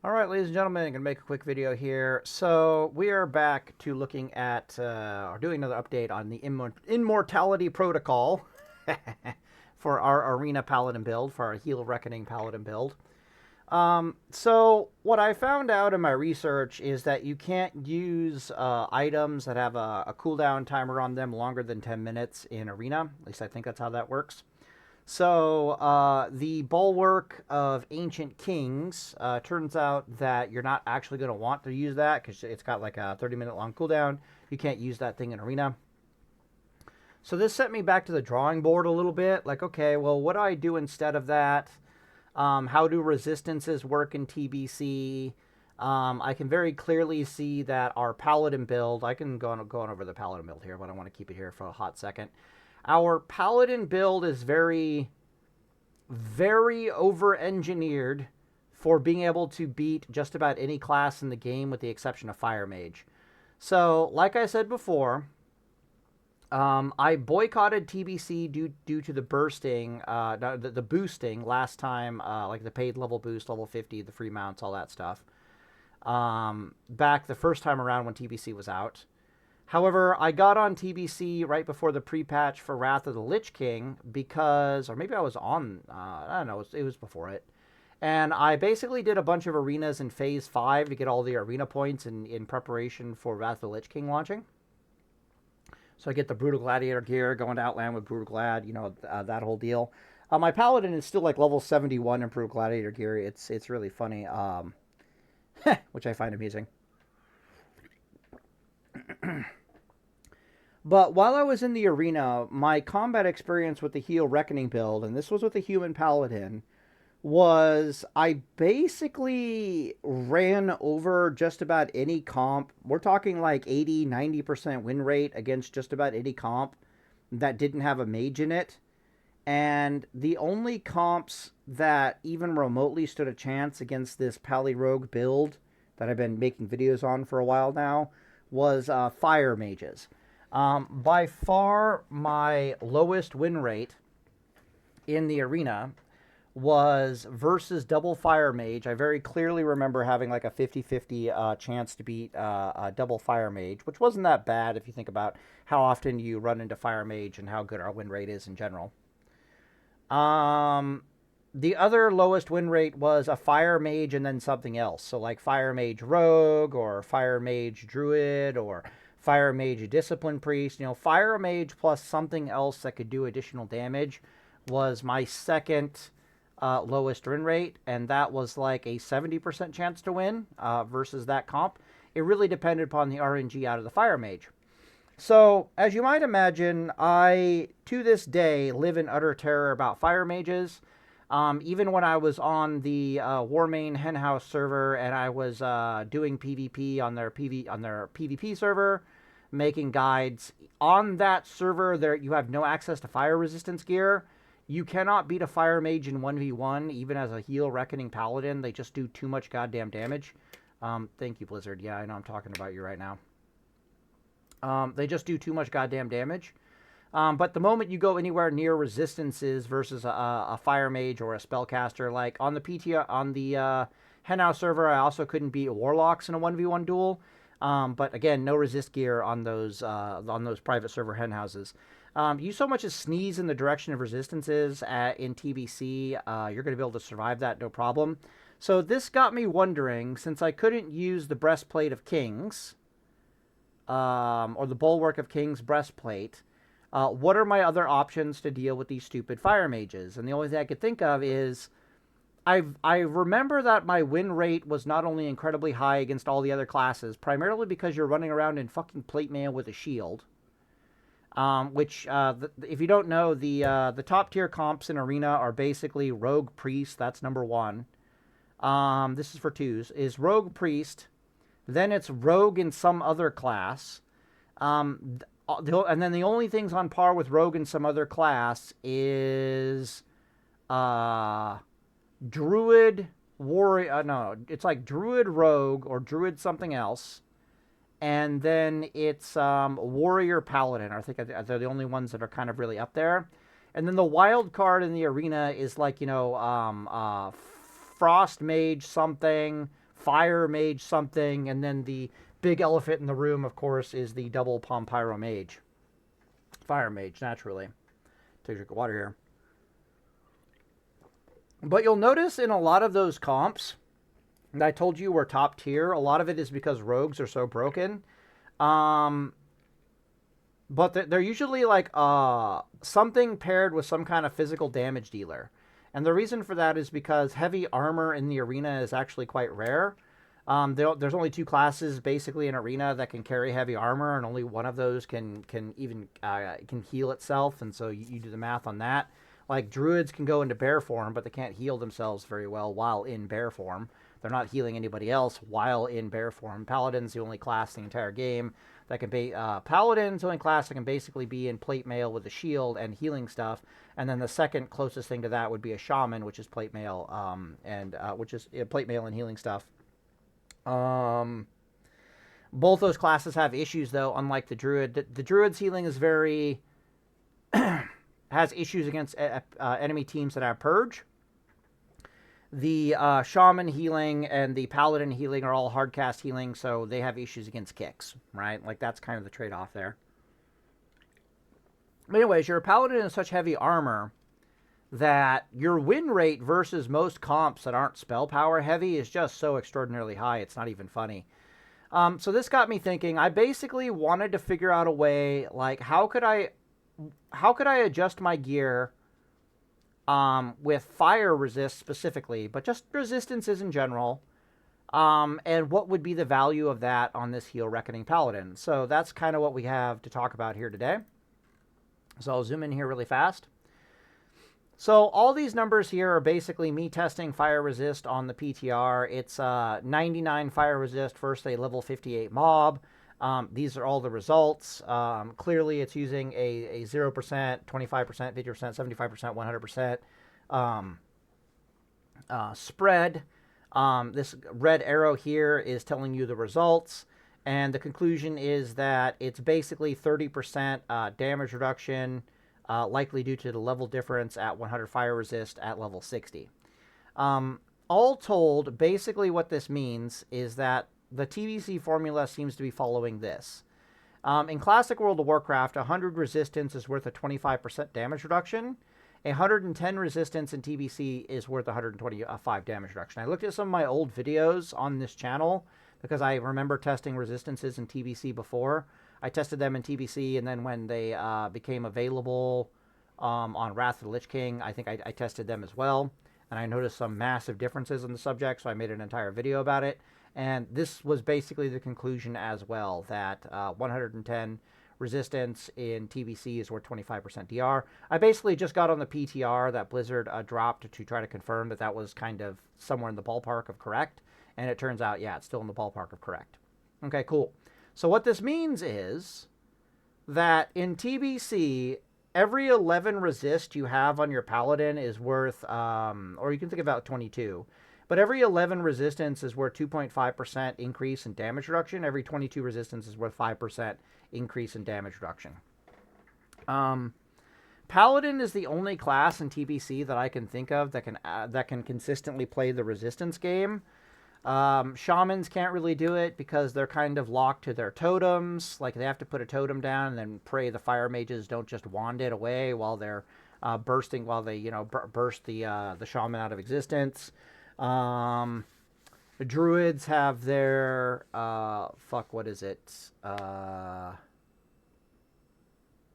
All right, ladies and gentlemen, I'm going to make a quick video here. So we are back to looking at, or doing another update on the Immortality Protocol for our Arena Paladin build, for our Heal Reckoning Paladin build. So what I found out in my research is that you can't use items that have a cooldown timer on them longer than 10 minutes in Arena. At least I think that's how that works. So the Bulwark of Ancient Kings, turns out that you're not actually going to want to use that because it's got like a 30-minute long cooldown. You can't use that thing in Arena. So this sent me back to the drawing board a little bit. Like, okay, well, what do I do instead of that? How do resistances work in TBC? I can very clearly see that our Paladin build, I can go on over the Paladin build here, but I want to keep it here for a hot second. Our Paladin build is very, very over-engineered for being able to beat just about any class in the game with the exception of Fire Mage. So, like I said before, I boycotted TBC due to the bursting, the boosting last time, like the paid level boost, level 50, the free mounts, all that stuff. Back the first time around when TBC was out. However, I got on TBC right before the pre-patch for Wrath of the Lich King because, or maybe I was on, I don't know, it was before it. And I basically did a bunch of arenas in Phase 5 to get all the arena points in preparation for Wrath of the Lich King launching. So I get the Brutal Gladiator gear, going to Outland with Brutal Glad, you know, that whole deal. My Paladin is still like level 71 in Brutal Gladiator gear. It's really funny, which I find amusing. But while I was in the arena, my combat experience with the Heal Reckoning build, and this was with the Human Paladin, was I basically ran over just about any comp. We're talking like 80-90% win rate against just about any comp that didn't have a mage in it. And the only comps that even remotely stood a chance against this Pally Rogue build that I've been making videos on for a while now was Fire Mages. By far, my lowest win rate in the arena was versus Double Fire Mage. I very clearly remember having like a 50-50 chance to beat a Double Fire Mage, which wasn't that bad if you think about how often you run into Fire Mage and how good our win rate is in general. The other lowest win rate was a Fire Mage and then something else. So like Fire Mage Rogue or Fire Mage Druid or Fire Mage Discipline Priest. You know, Fire Mage plus something else that could do additional damage was my second lowest win rate, and that was like a 70% chance to win versus that comp. It really depended upon the RNG out of the Fire Mage. So, as you might imagine, I, to this day, live in utter terror about Fire Mages. Even when I was on the Warmane Henhouse server and I was doing PvP on their PvP server, making guides on that server, there you have no access to fire resistance gear. You cannot beat a Fire Mage in 1v1, even as a Heal Reckoning Paladin. They just do too much goddamn damage. Thank you, Blizzard. Yeah, I know I'm talking about you right now. They just do too much goddamn damage. But the moment you go anywhere near resistances versus a Fire Mage or a Spellcaster, like on the Henhouse server, I also couldn't beat Warlocks in a 1v1 duel. But again, no resist gear on those private server Henhouses. You so much as sneeze in the direction of resistances in TBC, you're going to be able to survive that no problem. So this got me wondering, since I couldn't use the Breastplate of Kings, or the Bulwark of Kings breastplate, what are my other options to deal with these stupid Fire Mages? And the only thing I could think of is I remember that my win rate was not only incredibly high against all the other classes, primarily because you're running around in fucking plate mail with a shield. Which, if you don't know, the top tier comps in Arena are basically Rogue Priest, that's number 1. This is for 2s, is Rogue Priest, then it's Rogue in some other class, and then the only things on par with Rogue in some other class is, Druid Warrior, no, it's like Druid Rogue or Druid something else. And then it's Warrior Paladin. I think they're the only ones that are kind of really up there. And then the wild card in the arena is like, you know, Frost Mage something, Fire Mage something, and then the big elephant in the room, of course, is the double palm Pyro Mage. Fire Mage, naturally. Take a drink of water here. But you'll notice in a lot of those comps, and I told you were top tier, a lot of it is because rogues are so broken. But they're usually like something paired with some kind of physical damage dealer. And the reason for that is because heavy armor in the arena is actually quite rare. There's only 2 classes basically in arena that can carry heavy armor, and only one of those can heal itself. And so you do the math on that. Like druids can go into bear form, but they can't heal themselves very well while in bear form. They're not healing anybody else while in bear form. Paladin's the only class in the entire game that can be Paladin's the only class that can basically be in plate mail with a shield and healing stuff. And then the second closest thing to that would be a shaman, which is plate mail, which is plate mail and healing stuff. Both those classes have issues though, unlike the druid. The druid's healing is very has issues against enemy teams that have purge. The shaman healing and the paladin healing are all hard cast healing, so they have issues against kicks, right? Like that's kind of the trade-off there. But anyways, your paladin is such heavy armor that your win rate versus most comps that aren't spell power heavy is just so extraordinarily high, it's not even funny. So this got me thinking. I basically wanted to figure out a way, like, how could I adjust my gear with fire resist specifically, but just resistances in general, and what would be the value of that on this Heal Reckoning Paladin. So that's kind of what we have to talk about here today. So I'll zoom in here really fast. So all these numbers here are basically me testing fire resist on the PTR. It's 99 fire resist versus a level 58 mob. These are all the results. Clearly, it's using a 0%, 25%, 50%, 75%, 100% spread. This red arrow here is telling you the results. And the conclusion is that it's basically 30% damage reduction, likely due to the level difference at 100 fire resist at level 60. All told, basically what this means is that the TBC formula seems to be following this. In Classic World of Warcraft, 100 resistance is worth a 25% damage reduction. 110 resistance in TBC is worth 125 damage reduction. I looked at some of my old videos on this channel because I remember testing resistances in TBC before. I tested them in TBC, and then when they became available on Wrath of the Lich King, I think I tested them as well. And I noticed some massive differences in the subject, so I made an entire video about it. And this was basically the conclusion as well, that 110 resistance in TBC is worth 25% DR. I basically just got on the PTR that Blizzard dropped to try to confirm that that was kind of somewhere in the ballpark of correct. And it turns out, yeah, it's still in the ballpark of correct. Okay, cool. So what this means is that in TBC, every 11 resist you have on your Paladin is worth, or you can think about 22, but every 11 resistance is worth 2.5% increase in damage reduction. Every 22 resistance is worth 5% increase in damage reduction. Paladin is the only class in TBC that I can think of that can consistently play the resistance game. Shamans can't really do it because they're kind of locked to their totems. Like they have to put a totem down and then pray the fire mages don't just wand it away while they're bursting, while they burst the shaman out of existence. The druids have their what is it?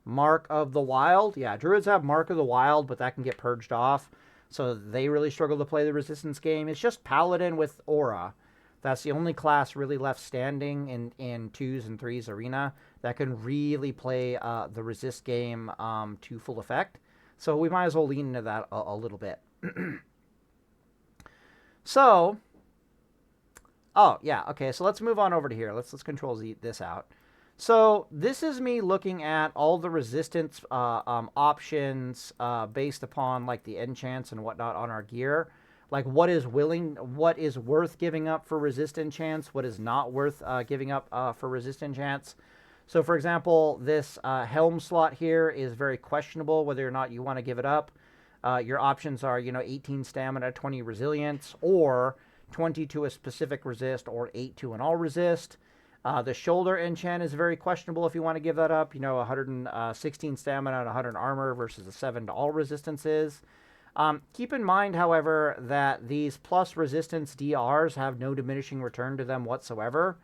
Mark of the Wild. Yeah, druids have Mark of the Wild, but that can get purged off. So they really struggle to play the resistance game. It's just Paladin with Aura. That's the only class really left standing in 2s and 3s arena that can really play the resist game to full effect. So we might as well lean into that a little bit. So, oh yeah, okay. So let's move on over to here. Let's Control Z this out. So this is me looking at all the resistance options based upon like the enchants and whatnot on our gear. Like what is worth giving up for resist enchants, what is not worth giving up for resist enchants. So for example, this helm slot here is very questionable whether or not you want to give it up. Your options are, 18 stamina, 20 resilience, or 20 to a specific resist, or 8 to an all resist. The shoulder enchant is very questionable if you want to give that up. 116 stamina and 100 armor versus a 7 to all resistances. Keep in mind, however, that these plus resistance DRs have no diminishing return to them whatsoever.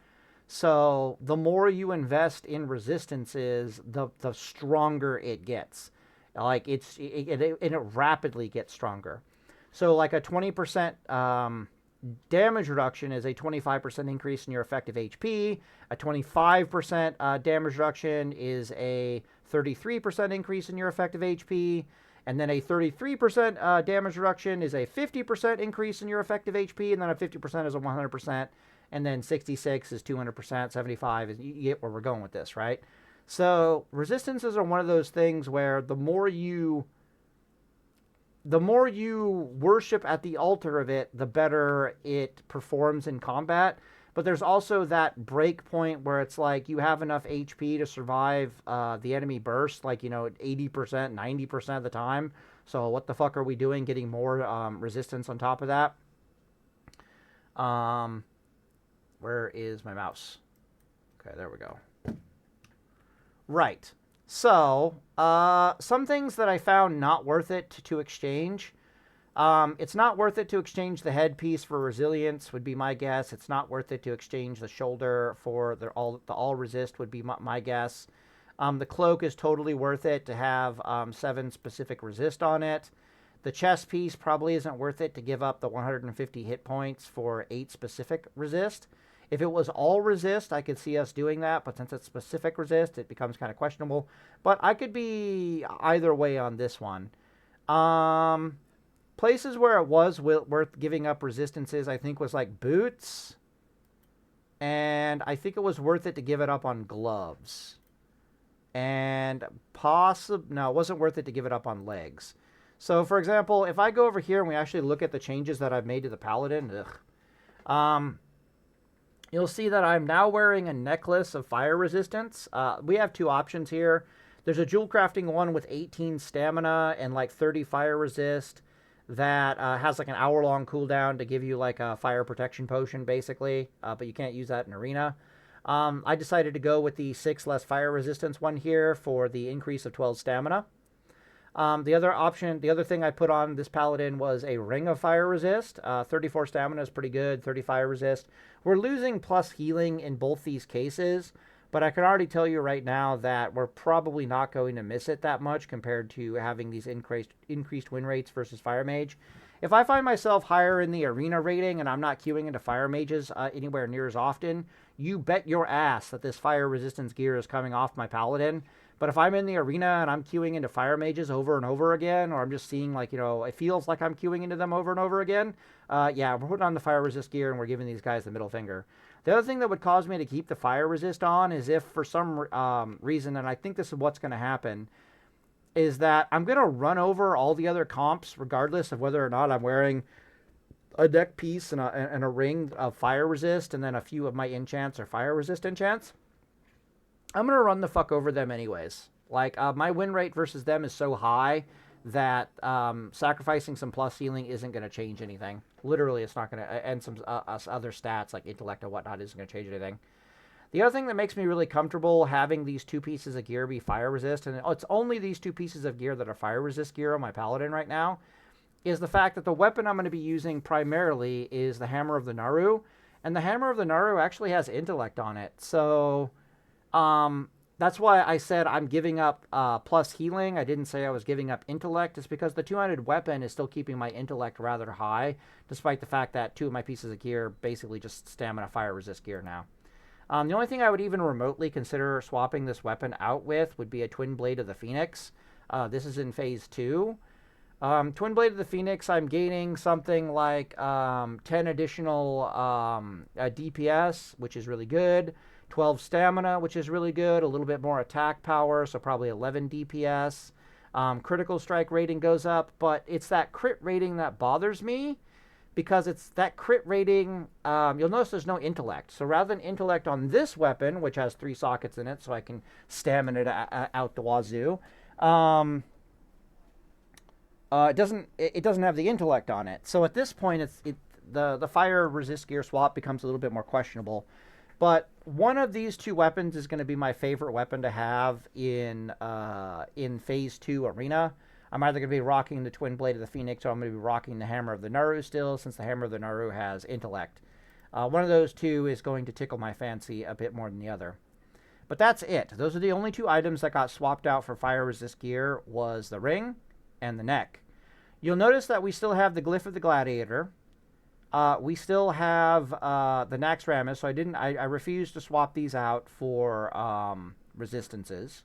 So the more you invest in resistances, the stronger it gets. Like it rapidly gets stronger. So like a 20% damage reduction is a 25% increase in your effective HP. A 25% damage reduction is a 33% increase in your effective HP. And then a 33% damage reduction is a 50% increase in your effective HP. And then a 50% is a 100%. And then 66 is 200%. 75 is, you get where we're going with this, right? So resistances are one of those things where the more you worship at the altar of it, the better it performs in combat. But there's also that break point where it's like you have enough HP to survive the enemy burst, like, 80%, 90% of the time. So what the fuck are we doing getting more resistance on top of that? Where is my mouse? Okay, there we go. Right. So, some things that I found not worth it to exchange. It's not worth it to exchange the headpiece for resilience, would be my guess. It's not worth it to exchange the shoulder for the all resist, would be my guess. The cloak is totally worth it to have 7 specific resist on it. The chest piece probably isn't worth it to give up the 150 hit points for 8 specific resist. If it was all resist, I could see us doing that, but since it's specific resist, it becomes kind of questionable. But I could be either way on this one. Places where it was worth giving up resistances, I think, was like boots. And I think it was worth it to give it up on gloves. And no, it wasn't worth it to give it up on legs. So, for example, if I go over here and we actually look at the changes that I've made to the Paladin, you'll see that I'm now wearing a necklace of fire resistance. We have 2 options here. There's a jewel crafting one with 18 stamina and like 30 fire resist that has like an hour-long cooldown to give you like a fire protection potion, basically. But you can't use that in arena. I decided to go with the 6 less fire resistance one here for the increase of 12 stamina. The other thing I put on this Paladin was a ring of fire resist. 34 stamina is pretty good, 30 fire resist. We're losing plus healing in both these cases, but I can already tell you right now that we're probably not going to miss it that much compared to having these increased win rates versus Fire Mage. If I find myself higher in the arena rating and I'm not queuing into Fire Mages anywhere near as often, you bet your ass that this fire resistance gear is coming off my Paladin. But if I'm in the arena and I'm queuing into Fire Mages over and over again, or I'm just seeing like, it feels like I'm queuing into them over and over again, yeah, we're putting on the fire resist gear and we're giving these guys the middle finger. The other thing that would cause me to keep the fire resist on is if for some reason, and I think this is what's going to happen, is that I'm going to run over all the other comps regardless of whether or not I'm wearing a deck piece and a ring of fire resist and then a few of my enchants or fire resist enchants. I'm going to run the fuck over them anyways. Like, my win rate versus them is so high that sacrificing some plus healing isn't going to change anything. Literally, it's not going to, and some other stats like intellect and whatnot isn't going to change anything. The other thing that makes me really comfortable having these 2 pieces of gear be fire resist, and it's only these 2 pieces of gear that are fire resist gear on my Paladin right now, is the fact that the weapon I'm going to be using primarily is the Hammer of the Naru, and the Hammer of the Naru actually has intellect on it. So that's why I said I'm giving up plus healing. I didn't say I was giving up intellect. It's because the 200 weapon is still keeping my intellect rather high, despite the fact that 2 of my pieces of gear basically just stamina fire resist gear now. The only thing I would even remotely consider swapping this weapon out with would be a Twin Blade of the Phoenix. This is in Phase 2. Twin Blade of the Phoenix, I'm gaining something like 10 additional DPS, which is really good. 12 stamina, which is really good. A little bit more attack power, so probably 11 DPS. Critical strike rating goes up, but it's that crit rating that bothers me, because it's that crit rating. You'll notice there's no intellect. So rather than intellect on this weapon, which has 3 sockets in it, so I can stamina it out the wazoo, it doesn't have the intellect on it. So at this point, the fire resist gear swap becomes a little bit more questionable. But one of these two weapons is going to be my favorite weapon to have in Phase 2 Arena. I'm either going to be rocking the Twin Blade of the Phoenix, or I'm going to be rocking the Hammer of the Naru still, since the Hammer of the Naru has Intellect. One of those two is going to tickle my fancy a bit more than the other. But that's it. Those are the only two items that got swapped out for fire resist gear, was the ring and the neck. You'll notice that we still have the Glyph of the Gladiator. We still have the Naxxramas, so I refused to swap these out for resistances.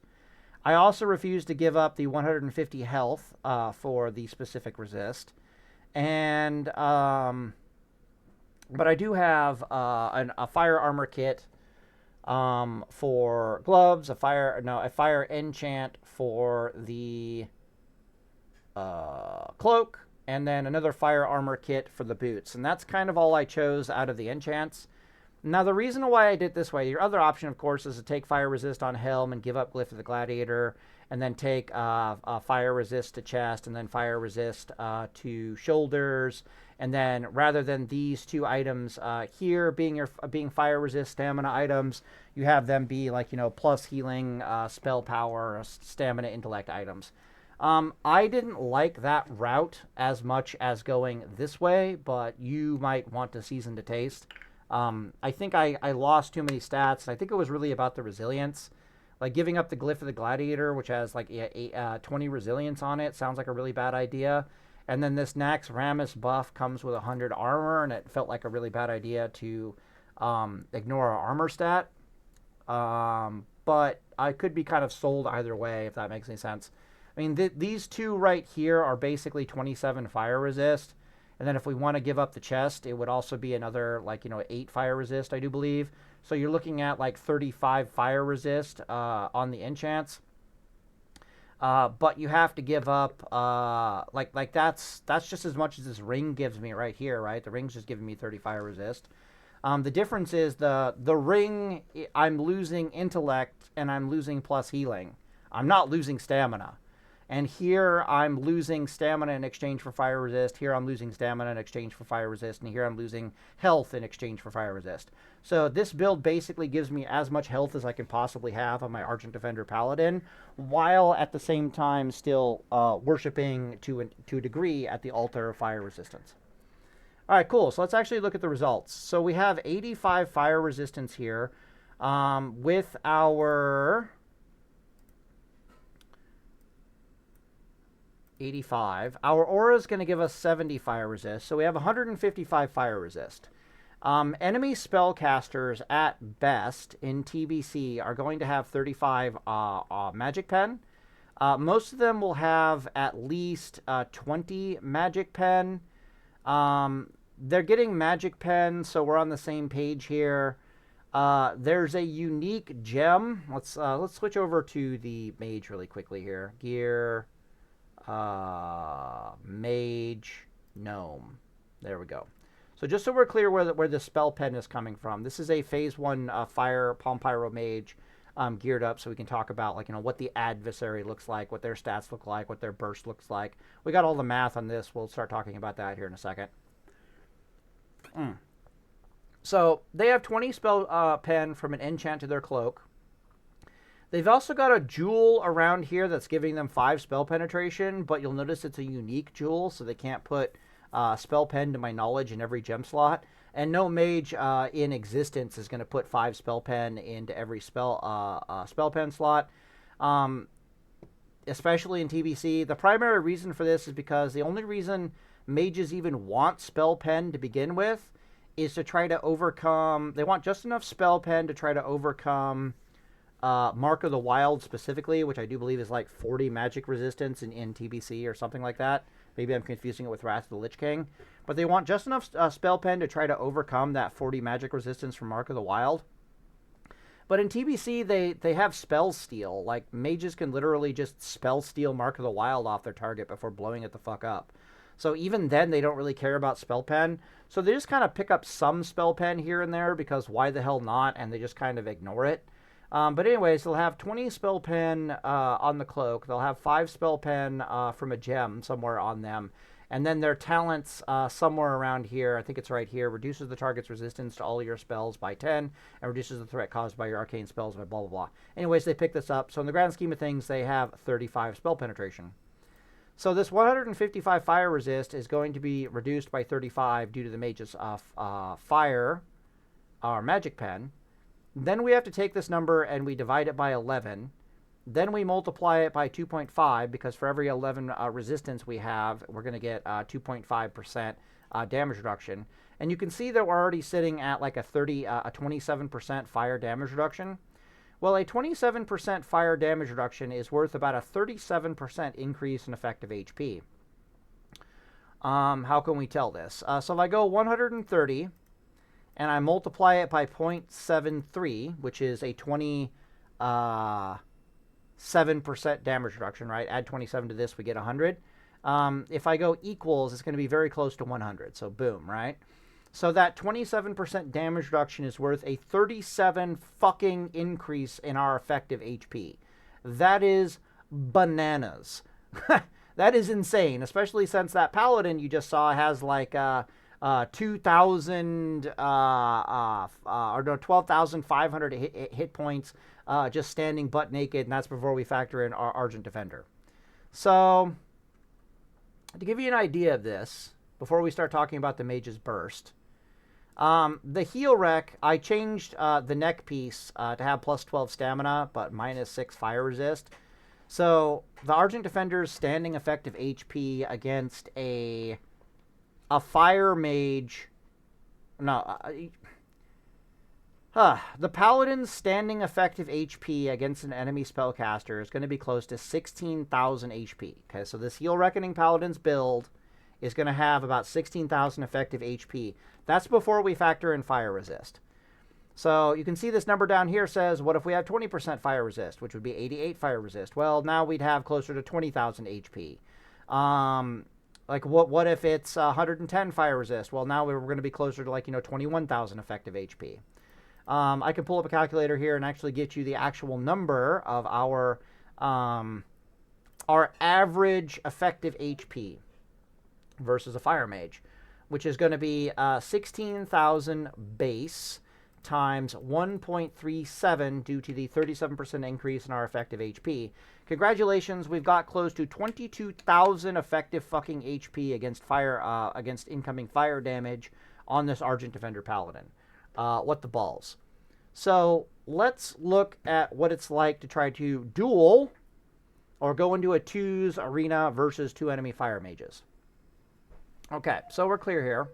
I also refused to give up the 150 health for the specific resist. And, but I do have a fire armor kit for gloves, a fire enchant for the cloak, and then another fire armor kit for the boots. And that's kind of all I chose out of the enchants. Now, the reason why I did it this way, your other option, of course, is to take fire resist on helm and give up Glyph of the Gladiator, and then take fire resist to chest, and then fire resist to shoulders. And then rather than these two items here being fire resist stamina items, you have them be like, plus healing, spell power, stamina, intellect items. I didn't like that route as much as going this way, but you might want to season to taste. I think I lost too many stats. I think it was really about the resilience. Like giving up the Glyph of the Gladiator, which has like 20 resilience on it, sounds like a really bad idea. And then this Naxxramas buff comes with 100 armor, and it felt like a really bad idea to ignore our armor stat. But I could be kind of sold either way, if that makes any sense. I mean, these two right here are basically 27 fire resist. And then if we want to give up the chest, it would also be another, 8 fire resist, I do believe. So you're looking at, 35 fire resist on the enchants. But you have to give up, that's just as much as this ring gives me right here, right? The ring's just giving me 30 fire resist. The difference is the ring, I'm losing intellect, and I'm losing plus healing. I'm not losing stamina. And here I'm losing stamina in exchange for fire resist. Here I'm losing stamina in exchange for fire resist. And here I'm losing health in exchange for fire resist. So this build basically gives me as much health as I can possibly have on my Argent Defender Paladin, while at the same time still worshipping to a degree at the altar of fire resistance. All right, cool. So let's actually look at the results. So we have 85 fire resistance here with our 85. Our aura is going to give us 70 fire resist, so we have 155 fire resist. Enemy spellcasters at best in TBC are going to have 35 magic pen. Most of them will have at least 20 magic pen. They're getting magic pen, so we're on the same page here. There's a unique gem. Let's switch over to the mage really quickly here. Gear. Mage, gnome. There we go. So just so we're clear where the spell pen is coming from, this is a phase 1 fire Palm Pyro mage geared up, so we can talk about what the adversary looks like, what their stats look like, what their burst looks like. We got all the math on this. We'll start talking about that here in a second. So they have 20 spell pen from an enchant to their cloak. They've also got a jewel around here that's giving them 5 spell penetration, but you'll notice it's a unique jewel, so they can't put spell pen to my knowledge in every gem slot. And no mage in existence is going to put 5 spell pen into every spell pen slot, especially in TBC. The primary reason for this is because the only reason mages even want spell pen to begin with is to try to overcome. They want just enough spell pen to try to overcome Mark of the Wild specifically, which I do believe is like 40 magic resistance in TBC or something like that. Maybe I'm confusing it with Wrath of the Lich King. But they want just enough spell pen to try to overcome that 40 magic resistance from Mark of the Wild. But in TBC, they have spell steal. Like, mages can literally just spell steal Mark of the Wild off their target before blowing it the fuck up. So even then, they don't really care about spell pen. So they just kind of pick up some spell pen here and there because why the hell not? And they just kind of ignore it. But anyways, they'll have 20 spell pen on the cloak. They'll have 5 spell pen from a gem somewhere on them. And then their talents somewhere around here, I think it's right here, reduces the target's resistance to all your spells by 10 and reduces the threat caused by your arcane spells by blah, blah, blah. Anyways, they pick this up. So in the grand scheme of things, they have 35 spell penetration. So this 155 fire resist is going to be reduced by 35 due to the mage's fire, our magic pen. Then we have to take this number and we divide it by 11. Then we multiply it by 2.5 because for every 11 resistance we have, we're going to get 2.5% damage reduction. And you can see that we're already sitting at like a 27% fire damage reduction. Well, a 27% fire damage reduction is worth about a 37% increase in effective HP. How can we tell this? So if I go 130 and I multiply it by 0.73, which is a 7% damage reduction, right? Add 27 to this, we get 100. If I go equals, it's going to be very close to 100. So boom, right? So that 27% damage reduction is worth a 37 fucking increase in our effective HP. That is bananas. That is insane, especially since that paladin you just saw has like 2,000 or no, 12,500 hit points just standing butt naked, and that's before we factor in our Argent Defender. So, to give you an idea of this, before we start talking about the Mage's Burst, the heal rec, I changed the neck piece to have plus 12 stamina, but minus 6 fire resist. So, the Argent Defender's standing effective HP against a fire mage... No, the Paladin's standing effective HP against an enemy spellcaster is going to be close to 16,000 HP. Okay, so this Heal Reckoning Paladin's build is going to have about 16,000 effective HP. That's before we factor in fire resist. So you can see this number down here says, what if we have 20% fire resist, which would be 88 fire resist? Well, now we'd have closer to 20,000 HP. Like, what if it's 110 fire resist? Well, now we're going to be closer to, like, 21,000 effective HP. I can pull up a calculator here and actually get you the actual number of our average effective HP versus a fire mage, which is going to be 16,000 base times 1.37 due to the 37% increase in our effective HP. Congratulations, we've got close to 22,000 effective fucking HP against against incoming fire damage on this Argent Defender Paladin. What the balls. So let's look at what it's like to try to duel or go into a 2s arena versus 2 enemy fire mages. Okay, so we're clear here.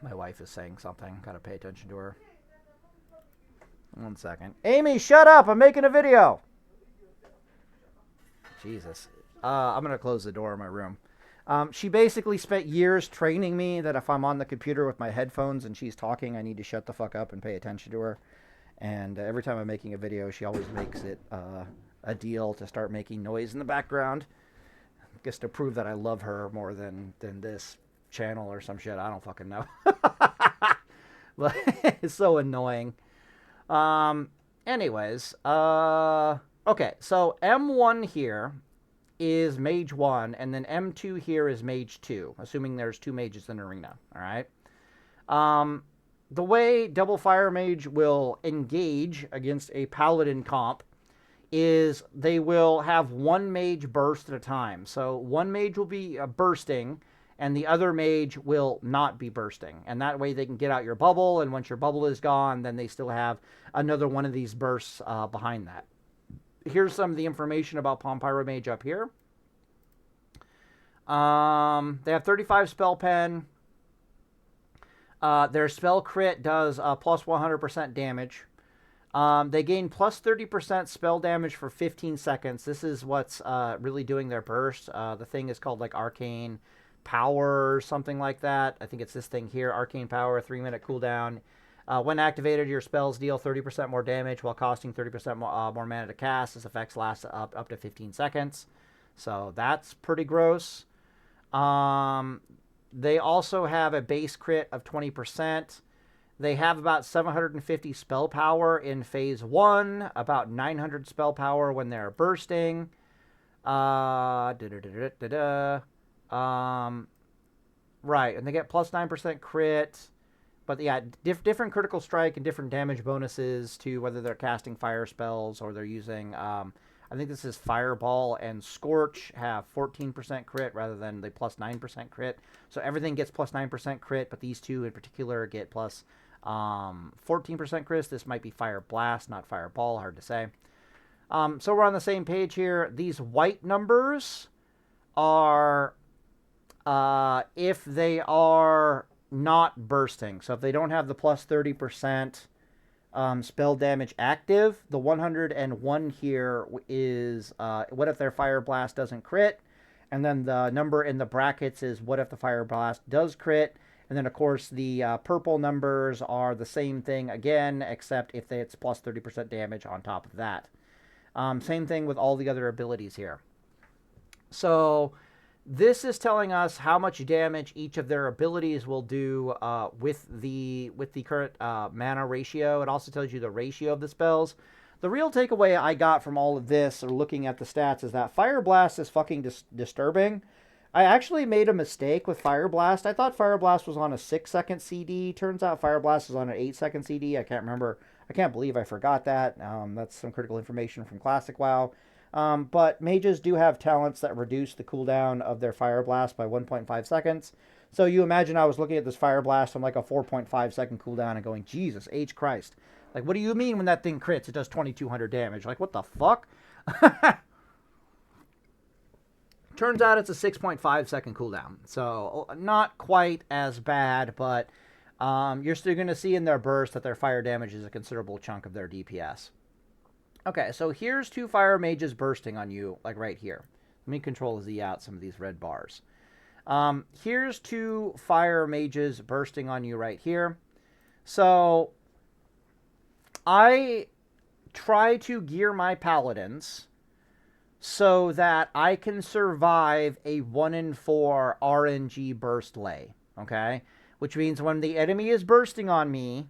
My wife is saying something. Gotta pay attention to her. 1 second. Amy, shut up! I'm making a video! Jesus. I'm gonna close the door in my room. She basically spent years training me that if I'm on the computer with my headphones and she's talking, I need to shut the fuck up and pay attention to her. And every time I'm making a video, she always makes it a deal to start making noise in the background. I guess to prove that I love her more than this channel or some shit. I don't fucking know. But it's so annoying. Anyways, okay, so M1 here is Mage 1, and then M2 here is Mage 2, assuming there's 2 mages in an arena, all right? The way Double Fire Mage will engage against a Paladin comp is they will have 1 mage burst at a time. So 1 mage will be bursting, and the other mage will not be bursting. And that way they can get out your bubble, and once your bubble is gone, then they still have another one of these bursts behind that. Here's some of the information about Pyro Mage up here. They have 35 spell pen. Their spell crit does plus 100% damage. They gain plus 30% spell damage for 15 seconds. This is what's really doing their burst. The thing is called like Arcane Power or something like that. I think it's this thing here, Arcane Power, 3-minute cooldown. When activated, your spells deal 30% more damage while costing 30% more mana to cast. This effect lasts up to 15 seconds. So that's pretty gross. They also have a base crit of 20%. They have about 750 spell power in phase 1, about 900 spell power when they're bursting. Right, and they get plus 9% crit. But yeah, different critical strike and different damage bonuses to whether they're casting fire spells or they're using. I think this is Fireball and Scorch have 14% crit rather than the plus 9% crit. So everything gets plus 9% crit, but these two in particular get plus 14% crit. This might be Fire Blast, not Fireball. Hard to say. So we're on the same page here. These white numbers are if they are not bursting. So if they don't have the plus 30% spell damage active, the 101 here is what if their Fire Blast doesn't crit? And then the number in the brackets is what if the Fire Blast does crit? And then, of course, the purple numbers are the same thing again, except if it's plus 30% damage on top of that. Same thing with all the other abilities here. So this is telling us how much damage each of their abilities will do with the current mana ratio. It also tells you the ratio of the spells. The real takeaway I got from all of this, or looking at the stats, is that Fire Blast is fucking disturbing. I actually made a mistake with Fire Blast. I thought Fire Blast was on a 6-second CD. Turns out Fire Blast is on an 8-second CD. I can't remember. I can't believe I forgot that. That's some critical information from Classic WoW. But mages do have talents that reduce the cooldown of their Fire Blast by 1.5 seconds. So you imagine I was looking at this Fire Blast on like a 4.5 second cooldown and going, Jesus H. Christ. Like, what do you mean when that thing crits? It does 2,200 damage. Like, what the fuck? Turns out it's a 6.5 second cooldown. So not quite as bad, but you're still going to see in their burst that their fire damage is a considerable chunk of their DPS. Okay, so here's two fire mages bursting on you, like right here. Let me Control Z out some of these red bars. Here's two fire mages bursting on you right here. So I try to gear my paladins so that I can survive a 1 in 4 RNG burst lay, okay? Which means when the enemy is bursting on me,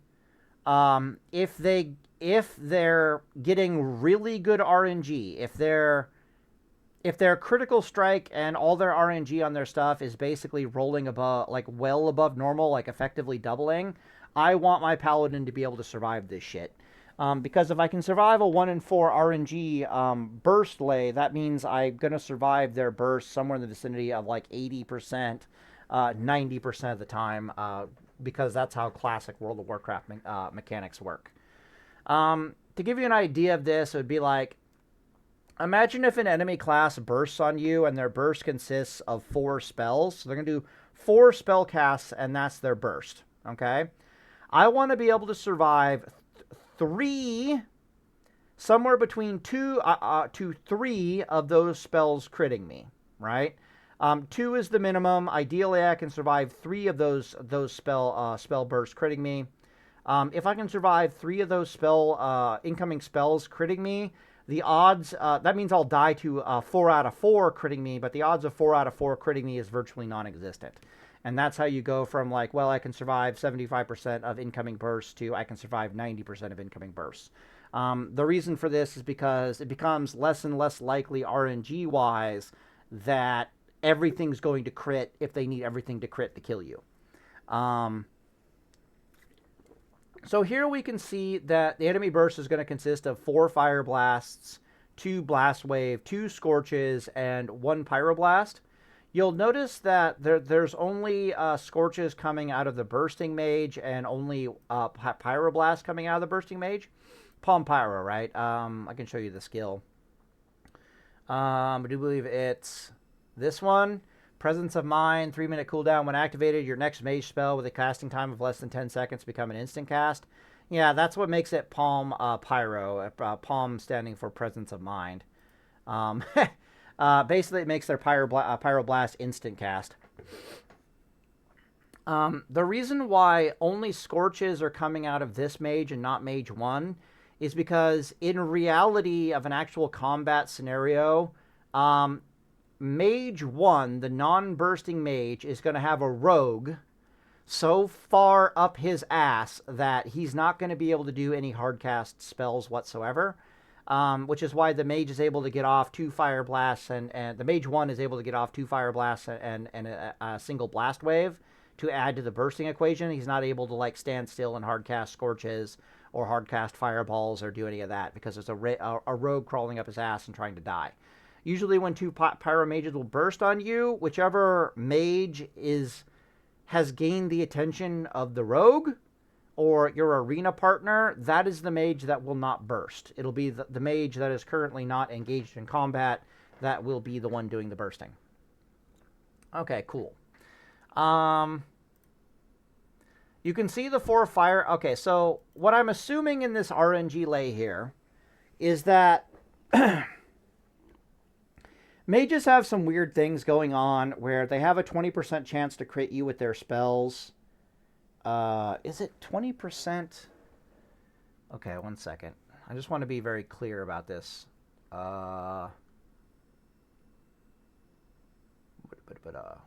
if they're getting really good RNG, if their critical strike and all their RNG on their stuff is basically rolling above, like well above normal, like effectively doubling, I want my paladin to be able to survive this shit. Because if I can survive a 1 in 4 RNG burst lay, that means I'm going to survive their burst somewhere in the vicinity of like 80%, 90% of the time, because that's how classic World of Warcraft mechanics work. To give you an idea of this, it would be like, imagine if an enemy class bursts on you and their burst consists of 4 spells. So they're going to do 4 spell casts and that's their burst, okay? I want to be able to survive 3, somewhere between 2 to 3 of those spells critting me, right? 2 is the minimum. Ideally, I can survive 3 of those spell bursts critting me. If I can survive 3 of those incoming spells critting me, the odds, that means I'll die to 4 out of 4 critting me, but the odds of 4 out of 4 critting me is virtually non-existent. And that's how you go from like, well, I can survive 75% of incoming bursts to I can survive 90% of incoming bursts. The reason for this is because it becomes less and less likely RNG-wise that everything's going to crit if they need everything to crit to kill you. So here we can see that the enemy burst is going to consist of 4 Fire Blasts, 2 Blast Wave, 2 Scorches, and 1 Pyroblast. You'll notice that there's only Scorches coming out of the Bursting Mage and only Pyroblast coming out of the Bursting Mage. Palm Pyro, right? I can show you the skill. I do believe it's this one. Presence of Mind, 3-minute cooldown. When activated, your next mage spell with a casting time of less than 10 seconds become an instant cast. Yeah, that's what makes it Palm Pyro. Palm standing for Presence of Mind. Basically, it makes their Pyroblast instant cast. The reason why only Scorches are coming out of this mage and not Mage 1 is because in reality of an actual combat scenario, Mage 1, the non-bursting mage, is going to have a rogue so far up his ass that he's not going to be able to do any hardcast spells whatsoever. which is why the mage is able to get off 2 fire blasts, and the mage 1 is able to get off 2 fire blasts and a single blast wave to add to the bursting equation. He's not able to like stand still and hard cast scorches or hard cast fireballs or do any of that because there's a rogue crawling up his ass and trying to die. Usually when 2 pyro mages will burst on you, whichever mage has gained the attention of the rogue or your arena partner, that is the mage that will not burst. It'll be the mage that is currently not engaged in combat that will be the one doing the bursting. Okay, cool. You can see the 4 fire. Okay, so what I'm assuming in this RNG lay here is that mages have some weird things going on where they have a 20% chance to crit you with their spells. Is it 20%? Okay, one second. I just want to be very clear about this.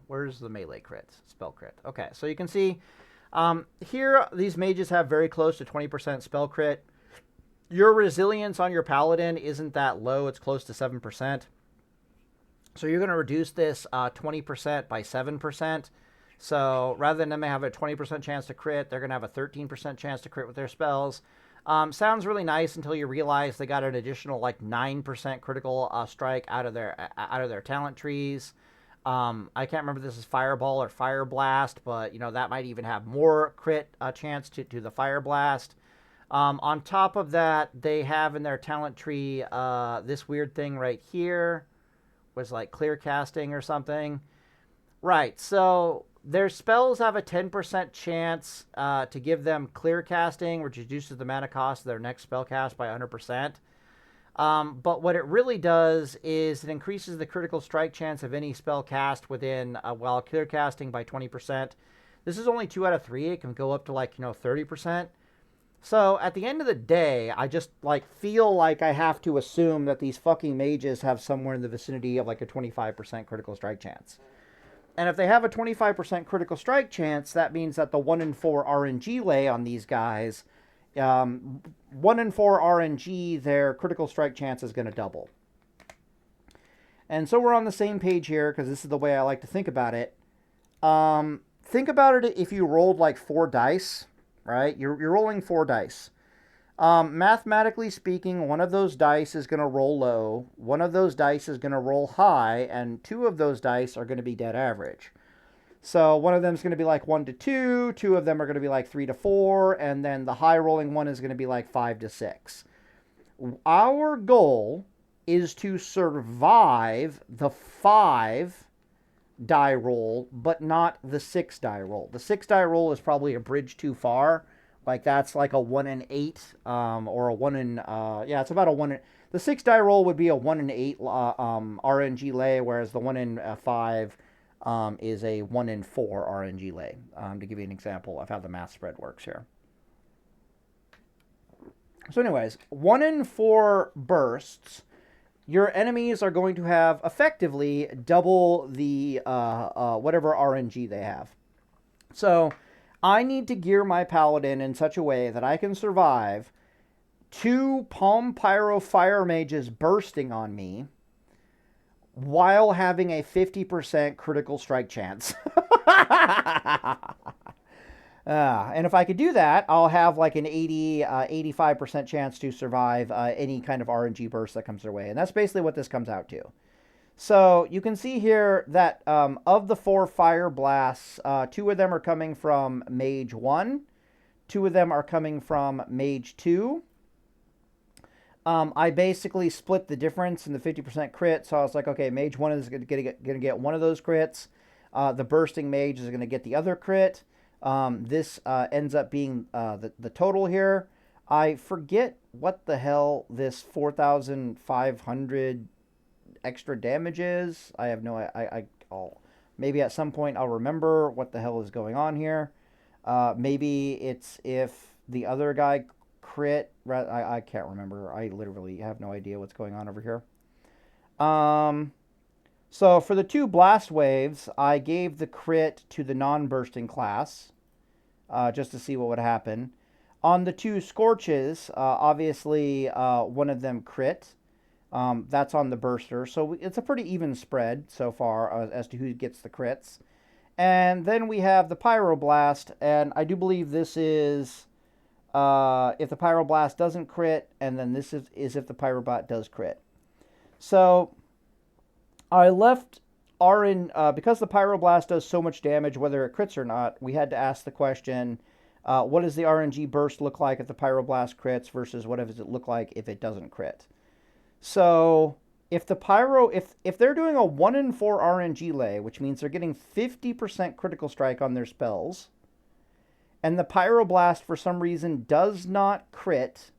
Where's the melee crit? Spell crit. Okay, so you can see here these mages have very close to 20% spell crit. Your resilience on your paladin isn't that low. It's close to 7%. So you're going to reduce this 20% by 7%. So rather than them have a 20% chance to crit, they're going to have a 13% chance to crit with their spells. Sounds really nice until you realize they got an additional like 9% critical strike out of their talent trees. I can't remember if this is Fireball or Fire Blast, but you know that might even have more crit chance to the Fire Blast. On top of that, they have in their talent tree this weird thing right here, was like clear casting or something. Right, so their spells have a 10% chance to give them clear casting, which reduces the mana cost of their next spell cast by 100%. But what it really does is it increases the critical strike chance of any spell cast within while clear casting by 20%. This is only 2 out of 3. It can go up to like 30%. So at the end of the day, I just like feel like I have to assume that these fucking mages have somewhere in the vicinity of like a 25% critical strike chance. And if they have a 25% critical strike chance, that means that the 1 in 4 RNG lay on these guys, 1 in 4 RNG, their critical strike chance is going to double. And so we're on the same page here because this is the way I like to think about it. Think about it if you rolled like 4 dice, right? You're rolling 4 dice. Mathematically speaking, one of those dice is going to roll low, one of those dice is going to roll high, and 2 of those dice are going to be dead average. So one of them is going to be like 1 to 2, 2 of them are going to be like 3 to 4, and then the high rolling one is going to be like 5 to 6. Our goal is to survive the 5 die roll, but not the 6 die roll. The 6 die roll is probably a bridge too far. Like that's like a 1 in 8, or a 1 in, yeah, it's about a 1 in, the 6 die roll would be a 1 in 8 RNG lay, whereas the 1 in 5 is a 1 in 4 RNG lay, to give you an example of how the math spread works here. So anyways, 1 in 4 bursts, your enemies are going to have effectively double the whatever RNG they have. So I need to gear my paladin in such a way that I can survive 2 Palm Pyro Fire Mages bursting on me while having a 50% critical strike chance. And if I could do that, I'll have like an 85% chance to survive any kind of RNG burst that comes their way. And that's basically what this comes out to. So you can see here that of the 4 fire blasts, 2 of them are coming from Mage 1. 2 of them are coming from Mage 2. I basically split the difference in the 50% crit. So I was like, okay, Mage 1 is going to get one of those crits. The bursting mage is going to get the other crit. This ends up being the total here. I forget what the hell this 4,500 extra damage is. I have no, I'll maybe at some point I'll remember what the hell is going on here. Maybe it's if the other guy crit. I can't remember. I literally have no idea what's going on over here. So for the 2 blast waves, I gave the crit to the non-bursting class, just to see what would happen. On the two Scorches, obviously one of them crit. That's on the Burster. So it's a pretty even spread so far as to who gets the crits. And then we have the Pyroblast, and I do believe this is if the Pyroblast doesn't crit, and then this is if the Pyroblast does crit. So I left because the Pyroblast does so much damage, whether it crits or not, we had to ask the question, what does the RNG burst look like if the Pyroblast crits versus what does it look like if it doesn't crit? So if the Pyro, if they're doing a 1 in 4 RNG lay, which means they're getting 50% critical strike on their spells, and the Pyroblast for some reason does not crit,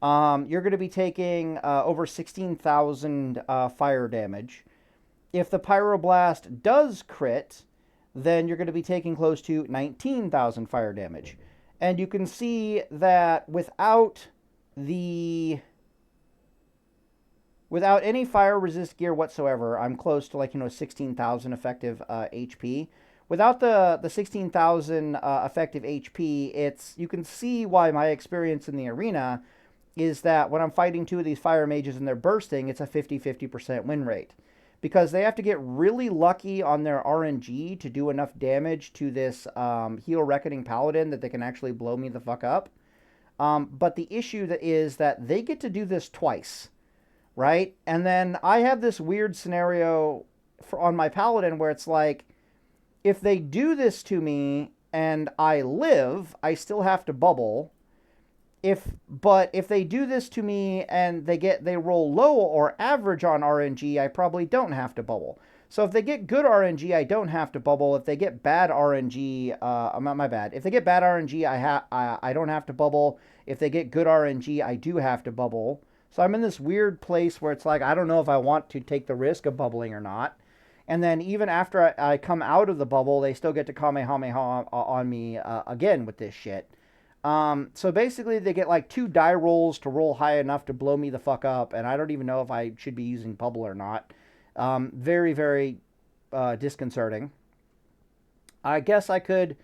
you're going to be taking over 16,000 fire damage. If the Pyroblast does crit, then you're going to be taking close to 19,000 fire damage. And you can see that without any fire resist gear whatsoever, I'm close to 16,000 effective HP. Without the 16,000 effective HP, you can see why my experience in the arena is that when I'm fighting two of these fire mages and they're bursting, it's a 50-50% win rate. Because they have to get really lucky on their RNG to do enough damage to this Heal Reckoning Paladin that they can actually blow me the fuck up. But the issue is that they get to do this twice, right? And then I have this weird scenario on my Paladin where it's like, if they do this to me and I live, I still have to bubble. But if they do this to me and they roll low or average on RNG, I probably don't have to bubble. So if they get good RNG, I don't have to bubble. If they get bad RNG, my bad. If they get bad RNG, I don't have to bubble. If they get good RNG, I do have to bubble. So I'm in this weird place where it's like, I don't know if I want to take the risk of bubbling or not. And then even after I come out of the bubble, they still get to Kamehameha on me again with this shit. So basically they get like 2 die rolls to roll high enough to blow me the fuck up, and I don't even know if I should be using bubble or not. Very, very disconcerting. I guess I could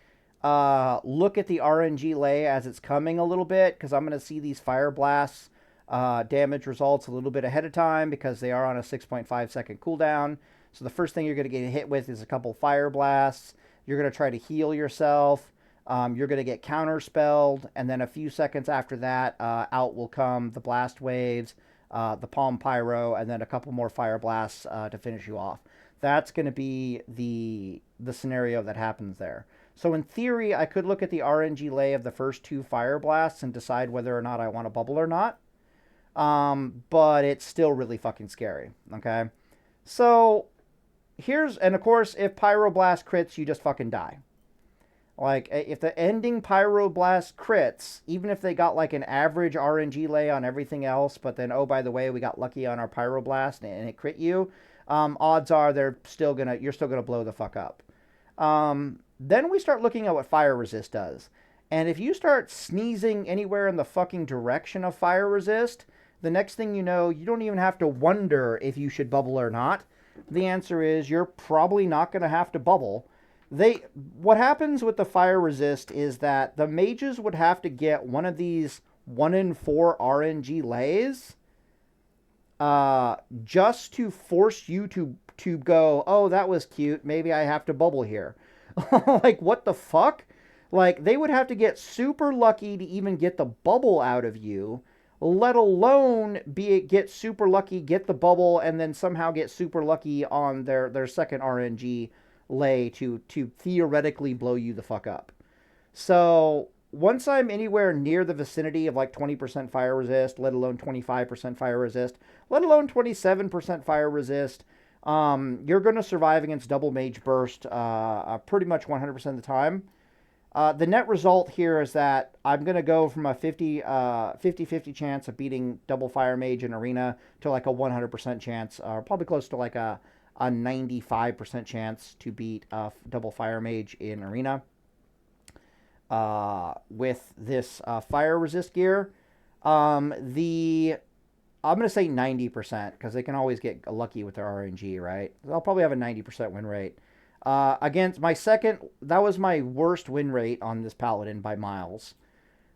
look at the RNG lay as it's coming a little bit, because I'm going to see these Fire Blasts damage results a little bit ahead of time, because they are on a 6.5 second cooldown. So the first thing you're going to get hit with is a couple Fire Blasts. You're going to try to heal yourself. You're going to get counterspelled, and then a few seconds after that, out will come the Blast Waves, the Palm Pyro, and then a couple more Fire Blasts to finish you off. That's going to be the scenario that happens there. So in theory, I could look at the RNG lay of the first 2 Fire Blasts and decide whether or not I want to bubble or not. But it's still really fucking scary, okay? So and of course, if Pyroblast crits, you just fucking die. Like, if the ending Pyroblast crits, even if they got like an average RNG lay on everything else, but then, oh, by the way, we got lucky on our Pyroblast and it crit you, odds are you're still gonna blow the fuck up. Then we start looking at what Fire Resist does. And if you start sneezing anywhere in the fucking direction of Fire Resist, the next thing you know, you don't even have to wonder if you should bubble or not. The answer is you're probably not going to have to bubble. What happens with the Fire Resist is that the mages would have to get one of these 1 in 4 RNG lays just to force you to go, oh, that was cute, maybe I have to bubble here. Like, what the fuck? Like, they would have to get super lucky to even get the bubble out of you, let alone get super lucky, get the bubble, and then somehow get super lucky on their second RNG lay to theoretically blow you the fuck up. So once I'm anywhere near the vicinity of like 20% fire resist, let alone 25% fire resist, let alone 27% fire resist, you're going to survive against Double Mage Burst pretty much 100% of the time. The net result here is that I'm going to go from a 50-50 chance of beating Double Fire Mage in Arena to like a 100% chance, or probably close to like a 95% chance to beat Double Fire Mage in Arena with this Fire Resist gear. I'm going to say 90% because they can always get lucky with their RNG, right? I'll probably have a 90% win rate. Against my second, that was my worst win rate on this Paladin by miles.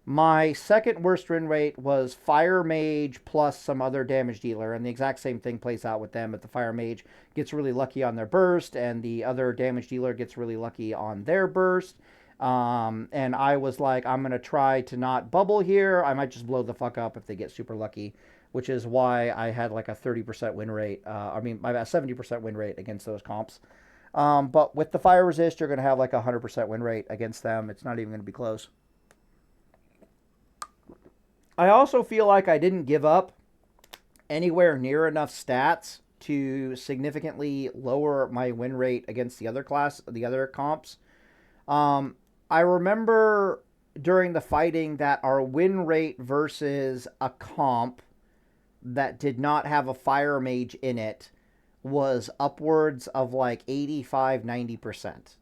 My second worst win rate was Fire Mage plus some other damage dealer, and the exact same thing plays out with them. But the Fire Mage gets really lucky on their burst, and the other damage dealer gets really lucky on their burst. And I was like, I'm going to try to not bubble here. I might just blow the fuck up if they get super lucky, which is why I had like a 30% win rate. I mean, about 70% win rate against those comps. But with the Fire Resist, you're going to have like a 100% win rate against them. It's not even going to be close. I also feel like I didn't give up anywhere near enough stats to significantly lower my win rate against the other comps. I remember during the fighting that our win rate versus a comp that did not have a Fire Mage in it was upwards of like 85-90%.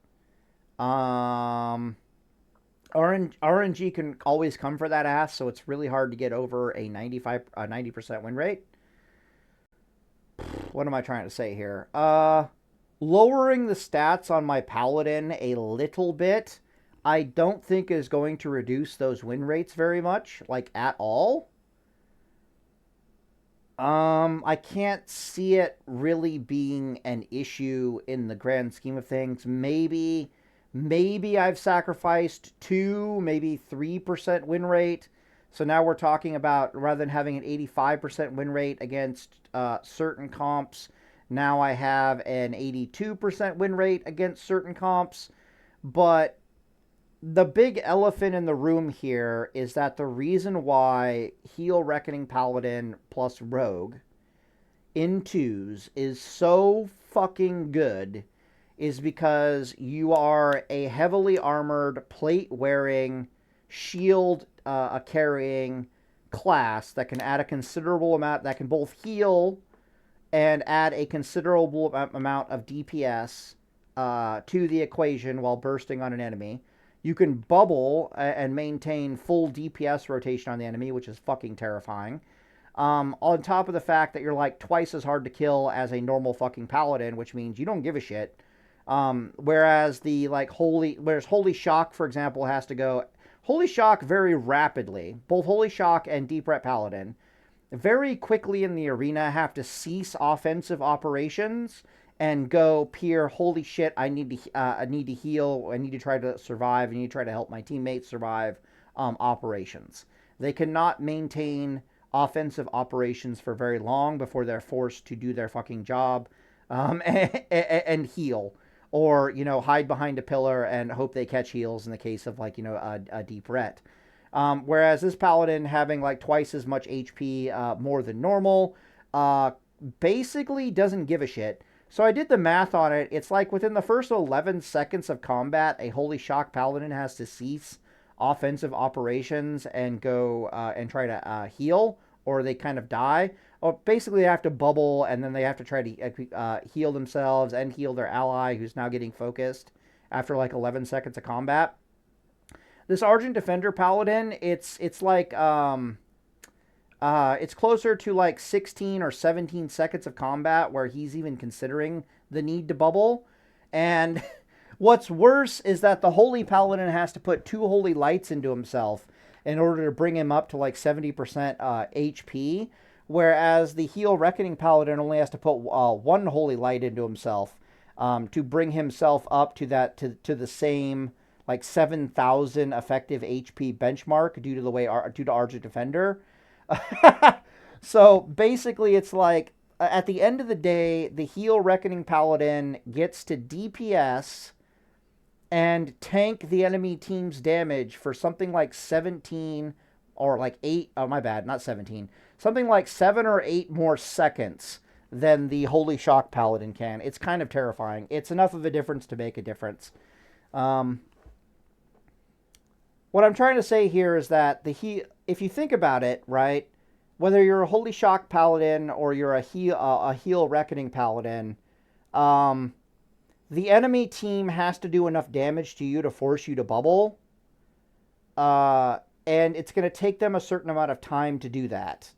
RNG can always come for that ass, so it's really hard to get over a 90% win rate. What am I trying to say here? Lowering the stats on my Paladin a little bit, I don't think is going to reduce those win rates very much, like at all. I can't see it really being an issue in the grand scheme of things. Maybe I've sacrificed 2, maybe 3% win rate. So now we're talking about, rather than having an 85% win rate against certain comps, now I have an 82% win rate against certain comps. But the big elephant in the room here is that the reason why Heal Reckoning Paladin plus Rogue in 2s is so fucking good is because you are a heavily armored, plate-wearing, shield carrying class that can add a considerable amount, that can both heal and add a considerable amount of DPS to the equation while bursting on an enemy. You can bubble and maintain full DPS rotation on the enemy, which is fucking terrifying. On top of the fact that you're like twice as hard to kill as a normal fucking paladin, which means you don't give a shit. Whereas Holy Shock, for example, has to go Holy Shock very rapidly. Both Holy Shock and Deep Ret Paladin very quickly in the arena have to cease offensive operations and go pure, holy shit, I need to heal, I need to try to survive, I need to try to help my teammates survive operations. They cannot maintain offensive operations for very long before they're forced to do their fucking job and heal. Or, hide behind a pillar and hope they catch heals in the case of, a Deep Ret. Whereas this Paladin having, twice as much HP more than normal, basically doesn't give a shit. So I did the math on it. It's like within the first 11 seconds of combat, a Holy Shock Paladin has to cease offensive operations and go and try to heal, or they kind of die. Or basically they have to bubble, and then they have to try to heal themselves and heal their ally who's now getting focused after 11 seconds of combat. This Argent Defender Paladin, it's closer to 16 or 17 seconds of combat where he's even considering the need to bubble. And what's worse is that the Holy Paladin has to put 2 Holy Lights into himself in order to bring him up to 70% HP, whereas the Heal Reckoning Paladin only has to put 1 Holy Light into himself to bring himself up to the same 7,000 effective HP benchmark due to Argent Defender. So basically it's at the end of the day, the Heal Reckoning Paladin gets to DPS and tank the enemy team's damage for something like 17 or 8, oh my bad, not 17, something like 7 or 8 more seconds than the Holy Shock Paladin can. It's kind of terrifying. It's enough of a difference to make a difference. What I'm trying to say here is that if you think about it, right, whether you're a Holy Shock Paladin or you're a Heal Reckoning Paladin, the enemy team has to do enough damage to you to force you to bubble, and it's going to take them a certain amount of time to do that.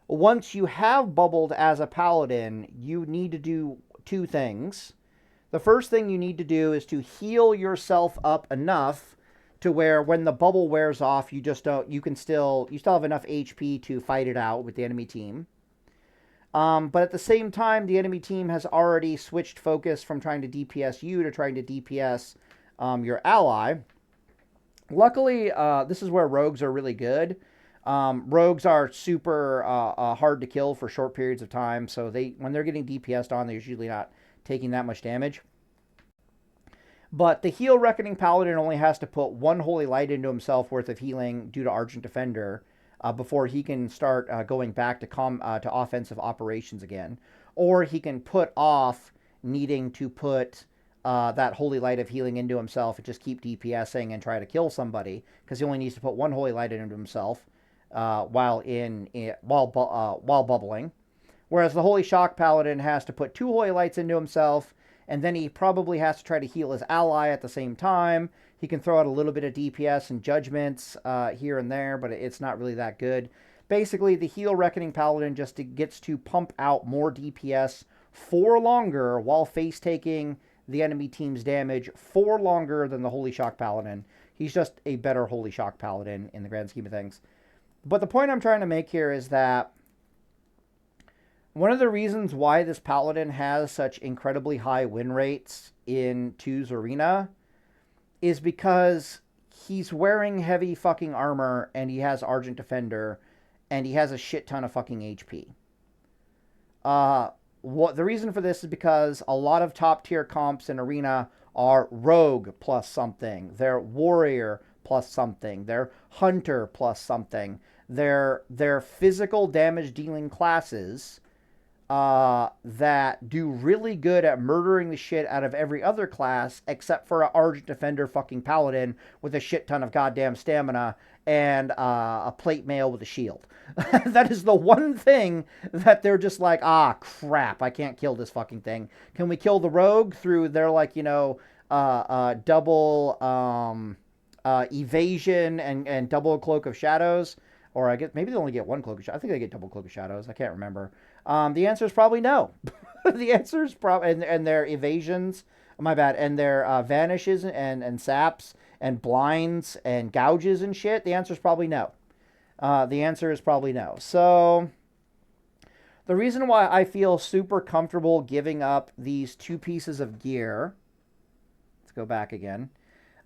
Once you have bubbled as a Paladin, you need to do 2 things. The first thing you need to do is to heal yourself up enough to where when the bubble wears off, you just don't. You still have enough HP to fight it out with the enemy team. But at the same time, the enemy team has already switched focus from trying to DPS you to trying to DPS your ally. Luckily, this is where rogues are really good. Rogues are super hard to kill for short periods of time, so when they're getting DPS'd on, they're usually not taking that much damage. But the heal Reckoning Paladin only has to put 1 Holy Light into himself worth of healing due to Argent Defender before he can start going back to offensive operations again. Or he can put off needing to put that Holy Light of healing into himself and just keep DPSing and try to kill somebody, because he only needs to put 1 Holy Light into himself while bubbling. Whereas the Holy Shock Paladin has to put 2 Holy Lights into himself, and then he probably has to try to heal his ally at the same time. He can throw out a little bit of DPS and judgments here and there, but it's not really that good. Basically, the heal Reckoning Paladin just gets to pump out more DPS for longer while face taking the enemy team's damage for longer than the Holy Shock Paladin. He's just a better Holy Shock Paladin in the grand scheme of things. But the point I'm trying to make here is that one of the reasons why this Paladin has such incredibly high win rates in 2's Arena is because he's wearing heavy fucking armor and he has Argent Defender and he has a shit ton of fucking HP. The reason for this is because a lot of top tier comps in Arena are Rogue plus something, they're Warrior plus something, they're Hunter plus something. They're physical damage dealing classes that do really good at murdering the shit out of every other class except for an Argent Defender fucking Paladin with a shit ton of goddamn stamina and a plate mail with a shield. That is the one thing that they're just like, ah, crap, I can't kill this fucking thing. Can we kill the rogue through their, like, double evasion and double Cloak of Shadows? Or I guess maybe they only get 1 Cloak of Shadows. I think they get double Cloak of Shadows. I can't remember. The answer is probably no. The answer is probably, and their evasions, my bad, and their vanishes and saps and blinds and gouges and shit. The answer is probably no. The answer is probably no. So the reason why I feel super comfortable giving up these 2 pieces of gear, let's go back again.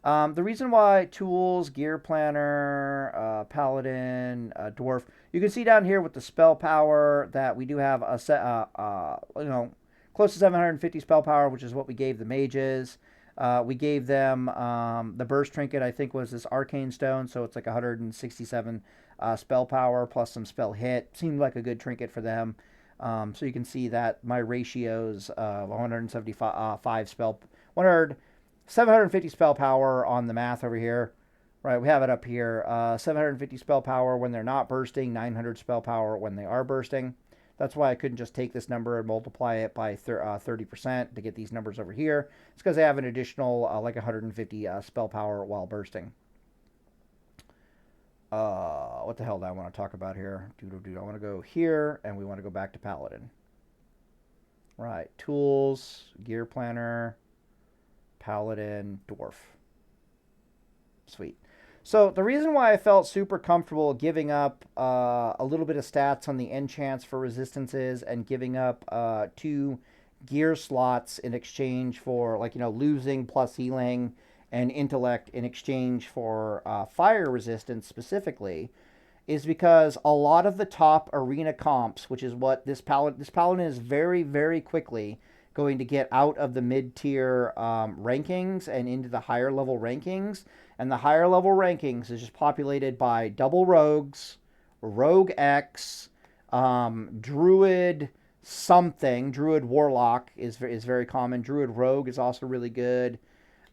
The reason why tools, gear planner, paladin, dwarf, you can see down here with the spell power that we do have a set, close to 750 spell power, which is what we gave the mages. We gave them the burst trinket, I think was this arcane stone, so it's like 167 spell power plus some spell hit. Seemed like a good trinket for them. So you can see that my ratios of 750 spell power on the math over here. Right, we have it up here. 750 spell power when they're not bursting, 900 spell power when they are bursting. That's why I couldn't just take this number and multiply it by 30% to get these numbers over here. It's because they have an additional like 150 spell power while bursting. What the hell do I want to talk about here? I want to go here, and we want to go back to Paladin. Right, tools, gear planner, Paladin, dwarf. Sweet. So the reason why I felt super comfortable giving up a little bit of stats on the enchants for resistances and giving up 2 gear slots in exchange for, like, losing plus healing and intellect in exchange for fire resistance specifically, is because a lot of the top arena comps, which is what this paladin is very, very quickly going to get out of the mid-tier rankings and into the higher level rankings. And the higher level rankings is just populated by double rogues, rogue X, druid something. Druid warlock is very common. Druid rogue is also really good.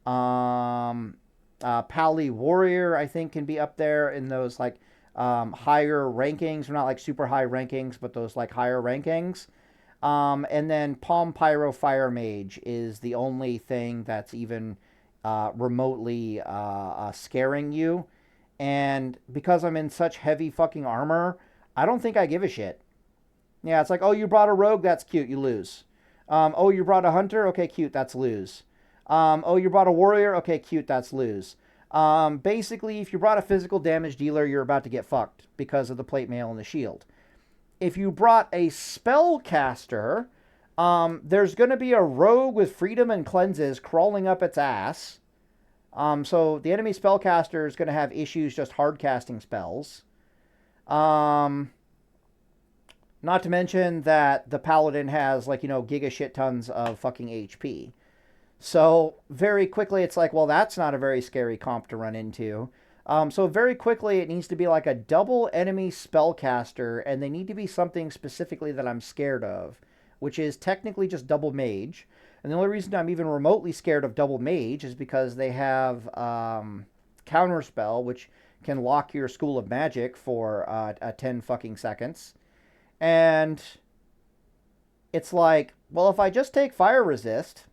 Pally warrior, I think, can be up there in those like higher rankings. Not like super high rankings, but those like higher rankings. And then Palm Pyro Fire Mage is the only thing that's even remotely scaring you. And because I'm in such heavy fucking armor, I don't think I give a shit. Yeah, it's like, oh, you brought a rogue, that's cute, you lose. Oh, you brought a hunter, okay, cute, that's lose. Oh, you brought a warrior, okay, cute, that's lose. Basically, if you brought a physical damage dealer, you're about to get fucked because of the plate mail and the shield. If you brought a spellcaster, there's going to be a rogue with freedom and cleanses crawling up its ass. So the enemy spellcaster is going to have issues just hard casting spells. Not to mention that the paladin has, like, giga shit tons of fucking HP. So very quickly it's like, well, that's not a very scary comp to run into. So very quickly it needs to be like a double enemy spellcaster, and they need to be something specifically that I'm scared of, which is technically just Double Mage. And the only reason I'm even remotely scared of Double Mage is because they have Counterspell, which can lock your School of Magic for 10 fucking seconds. And it's like, well, if I just take Fire Resist,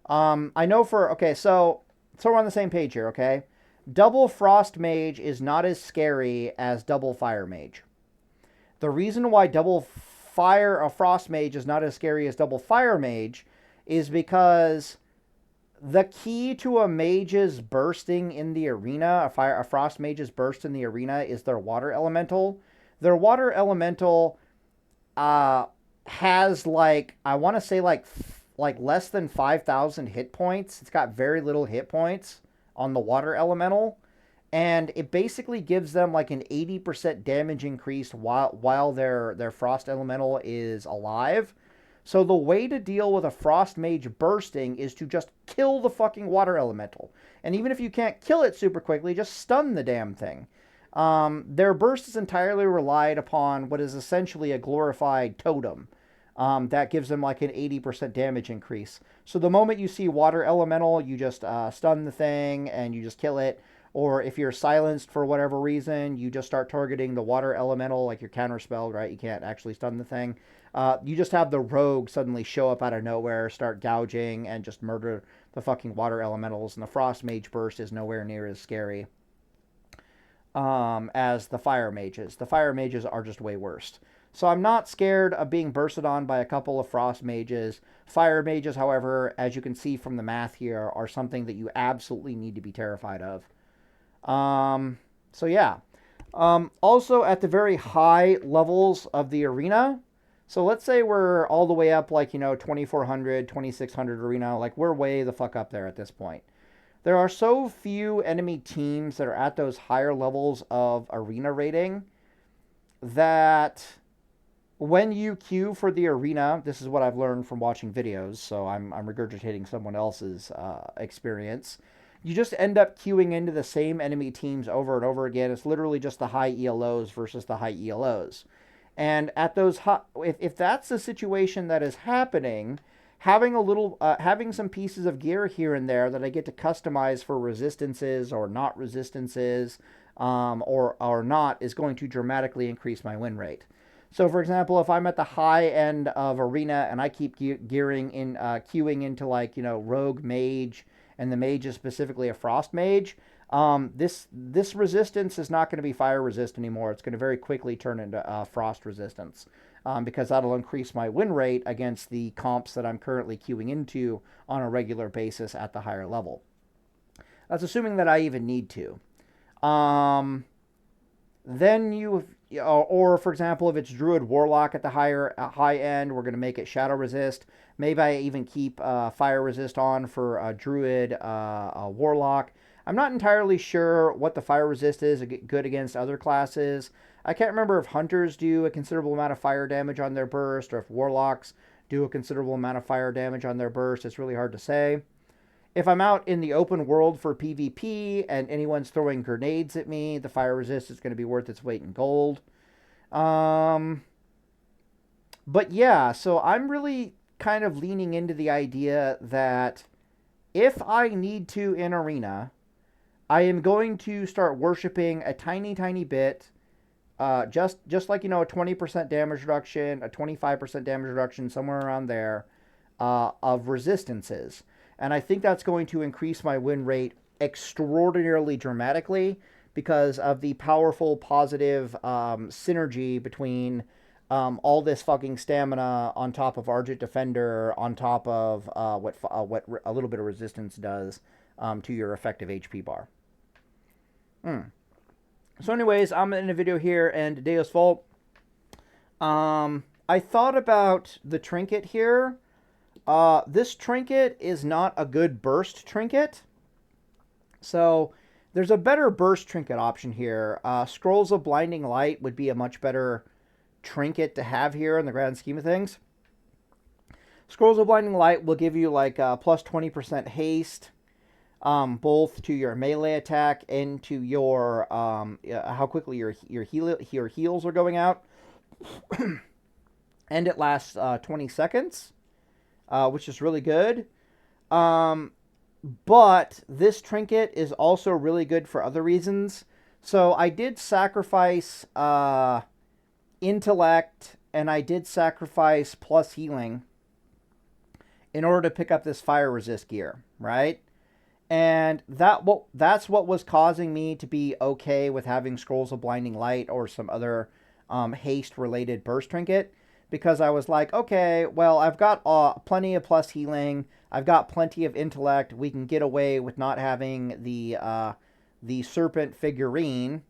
I know for, okay, so we're on the same page here, okay? Double Frost Mage is not as scary as Double Fire Mage. The reason why Double Frost Mage is not as scary as Double Fire Mage is because the key to a mage's bursting in the arena, a Frost Mage's burst in the arena, is their Water Elemental. Their Water Elemental has, like, I want to say, like less than 5,000 hit points. It's got very little hit points on the Water Elemental, and it basically gives them like an 80% damage increase while their Frost Elemental is alive. So the way to deal with a Frost Mage bursting is to just kill the fucking Water Elemental. And even if you can't kill it super quickly, just stun the damn thing. Their burst is entirely relied upon what is essentially a glorified totem. That gives them like an 80% damage increase. So the moment you see Water Elemental, you just stun the thing and you just kill it. Or if you're silenced for whatever reason, you just start targeting the Water Elemental, like your counterspell, right? You can't actually stun the thing. You just have the rogue suddenly show up out of nowhere, start gouging, and just murder the fucking Water Elementals. And the Frost Mage burst is nowhere near as scary as the Fire Mages. The Fire Mages are just way worse. So I'm not scared of being bursted on by a couple of Frost Mages. Fire Mages, however, as you can see from the math here, are something that you absolutely need to be terrified of. So yeah. Also, at the very high levels of the arena, so let's say we're all the way up, like, 2400, 2600 arena, like, we're way the fuck up there at this point. There are so few enemy teams that are at those higher levels of arena rating that when you queue for the arena, this is what I've learned from watching videos, so I'm regurgitating someone else's experience. You just end up queuing into the same enemy teams over and over again. It's literally just the high ELOs versus the high ELOs. And at those if that's the situation that is happening, having some pieces of gear here and there that I get to customize for resistances or not resistances, or not, is going to dramatically increase my win rate. So, for example, if I'm at the high end of arena and I keep queuing into, like, rogue mage, and the mage is specifically a frost mage, this resistance is not going to be fire resist anymore. It's going to very quickly turn into frost resistance, because that'll increase my win rate against the comps that I'm currently queuing into on a regular basis at the higher level. That's assuming that I even need to. Then or for example, if it's Druid Warlock at the high end, we're going to make it Shadow Resist. Maybe I even keep Fire Resist on for Druid Warlock. I'm not entirely sure what the Fire Resist is good against other classes. I can't remember if Hunters do a considerable amount of fire damage on their burst, or if Warlocks do a considerable amount of fire damage on their burst. It's really hard to say. If I'm out in the open world for PvP and anyone's throwing grenades at me, the Fire Resist is going to be worth its weight in gold. But yeah, so I'm really kind of leaning into the idea that if I need to in Arena, I am going to start worshipping a tiny, tiny bit, just like, a 20% damage reduction, a 25% damage reduction, somewhere around there, of resistances. And I think that's going to increase my win rate extraordinarily dramatically because of the powerful positive synergy between all this fucking stamina on top of Argent Defender, on top of what a little bit of resistance does to your effective HP bar. So anyways, I'm in a video here, and Deus Vult. I thought about the trinket here. This trinket is not a good burst trinket. So there's a better burst trinket option here. Scrolls of Blinding Light would be a much better trinket to have here in the grand scheme of things. Scrolls of Blinding Light will give you like plus 20% haste, both to your melee attack and to your how quickly your heals are going out. And it lasts 20 seconds, which is really good. But this trinket is also really good for other reasons. So I did sacrifice intellect, and I did sacrifice plus healing in order to pick up this fire resist gear, right? And that's what was causing me to be okay with having Scrolls of Blinding Light or some other haste-related burst trinket, because I was like, okay, well, I've got plenty of plus healing, I've got plenty of intellect, we can get away with not having the serpent figurine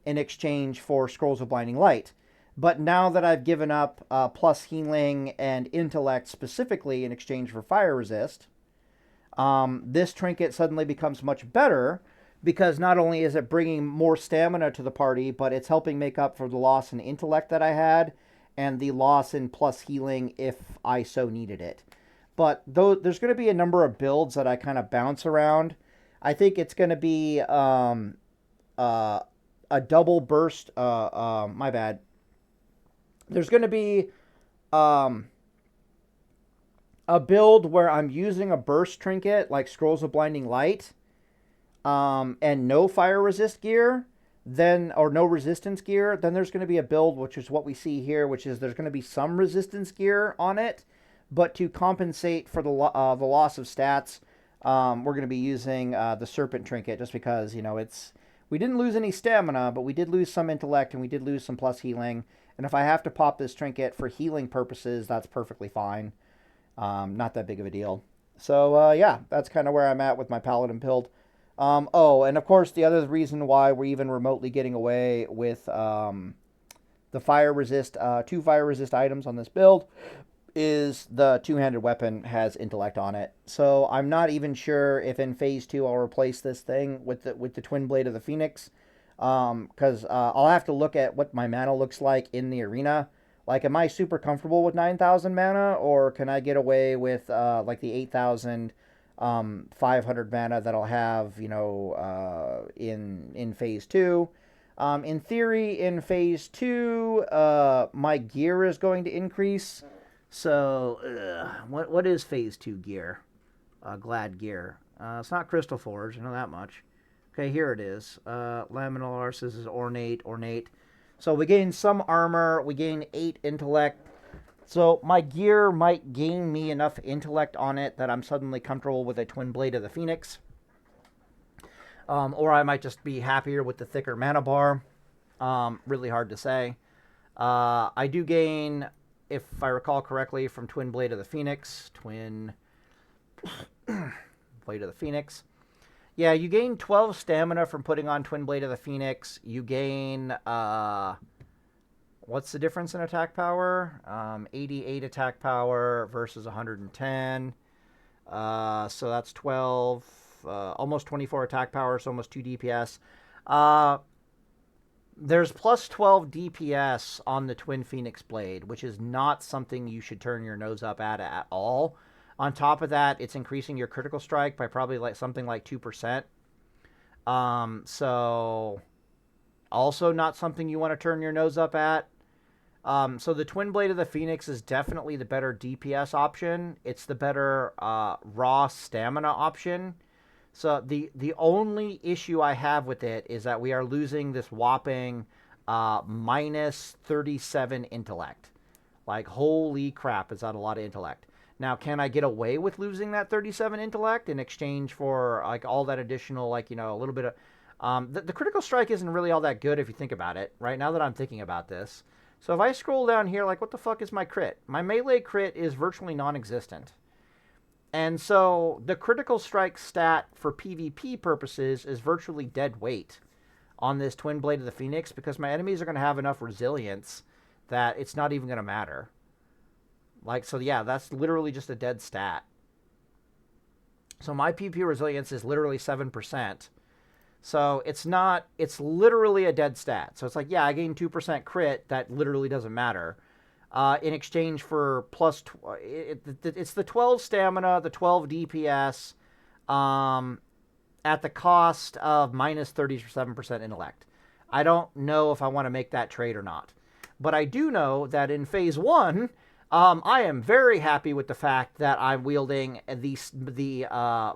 in exchange for Scrolls of Blinding Light. But now that I've given up plus healing and intellect specifically in exchange for fire resist, this trinket suddenly becomes much better, because not only is it bringing more stamina to the party, but it's helping make up for the loss in intellect that I had and the loss in plus healing if I so needed it. But there's going to be a number of builds that I kind of bounce around. I think it's going to be a double burst. My bad. There's going to be a build where I'm using a burst trinket like Scrolls of Blinding Light, and no fire resist gear, or no resistance gear. Then there's going to be a build, which is what we see here, which is there's going to be some resistance gear on it, but to compensate for the loss of stats, we're going to be using the serpent trinket, just because, we didn't lose any stamina, but we did lose some intellect, and we did lose some plus healing. And if I have to pop this trinket for healing purposes, that's perfectly fine. Not that big of a deal. So, yeah, that's kind of where I'm at with my Paladin build. And of course, the other reason why we're even remotely getting away with the fire resist, 2 fire resist items on this build, is the two-handed weapon has intellect on it. So I'm not even sure if in phase 2 I'll replace this thing with the twin blade of the Phoenix, because I'll have to look at what my mana looks like in the arena. Like, am I super comfortable with 9,000 mana, or can I get away with like the 8,500 mana that I'll have, in phase 2? In theory, in phase 2, my gear is going to increase. So, what is phase 2 gear? Glad gear. It's not Crystal Forge, I know that much. Okay, here it is. Laminal This is ornate. So we gain some armor, we gain 8 intellect. So my gear might gain me enough intellect on it that I'm suddenly comfortable with a twin blade of the Phoenix. Or I might just be happier with the thicker mana bar. Really hard to say. I do gain, if I recall correctly, from twin blade of the Phoenix. Twin blade of the Phoenix. Yeah, you gain 12 stamina from putting on Twin Blade of the Phoenix. You gain, what's the difference in attack power? 88 attack power versus 110. So that's 12, almost 24 attack power, so almost 2 DPS. There's plus 12 DPS on the Twin Phoenix Blade, which is not something you should turn your nose up at all. On top of that, it's increasing your critical strike by probably like something like 2%. So also not something you want to turn your nose up at. So the Twin Blade of the Phoenix is definitely the better DPS option. It's the better raw stamina option. So the only issue I have with it is that we are losing this whopping minus 37 intellect. Like, holy crap, is that a lot of intellect. Now, can I get away with losing that 37 intellect in exchange for, like, all that additional, like, a little bit of... the critical strike isn't really all that good if you think about it, right? Now that I'm thinking about this. So if I scroll down here, like, what the fuck is my crit? My melee crit is virtually non-existent. And so the critical strike stat for PvP purposes is virtually dead weight on this Twin Blade of the Phoenix because my enemies are going to have enough resilience that it's not even going to matter. Like, so yeah, that's literally just a dead stat. So my PvP resilience is literally 7%. So it's literally a dead stat. So it's like, yeah, I gain 2% crit. That literally doesn't matter. In exchange for it's the 12 stamina, the 12 DPS, at the cost of minus 37% intellect. I don't know if I want to make that trade or not. But I do know that in phase 1, I am very happy with the fact that I'm wielding the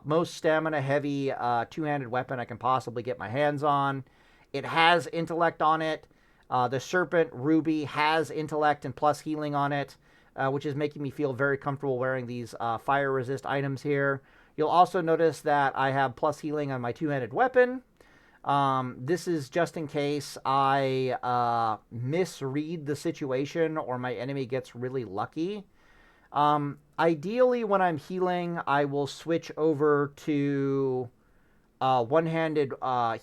most stamina-heavy two-handed weapon I can possibly get my hands on. It has intellect on it. The Serpent Ruby has intellect and plus healing on it, which is making me feel very comfortable wearing these fire resist items here. You'll also notice that I have plus healing on my two-handed weapon. This is just in case I misread the situation or my enemy gets really lucky. Ideally, when I'm healing, I will switch over to one-handed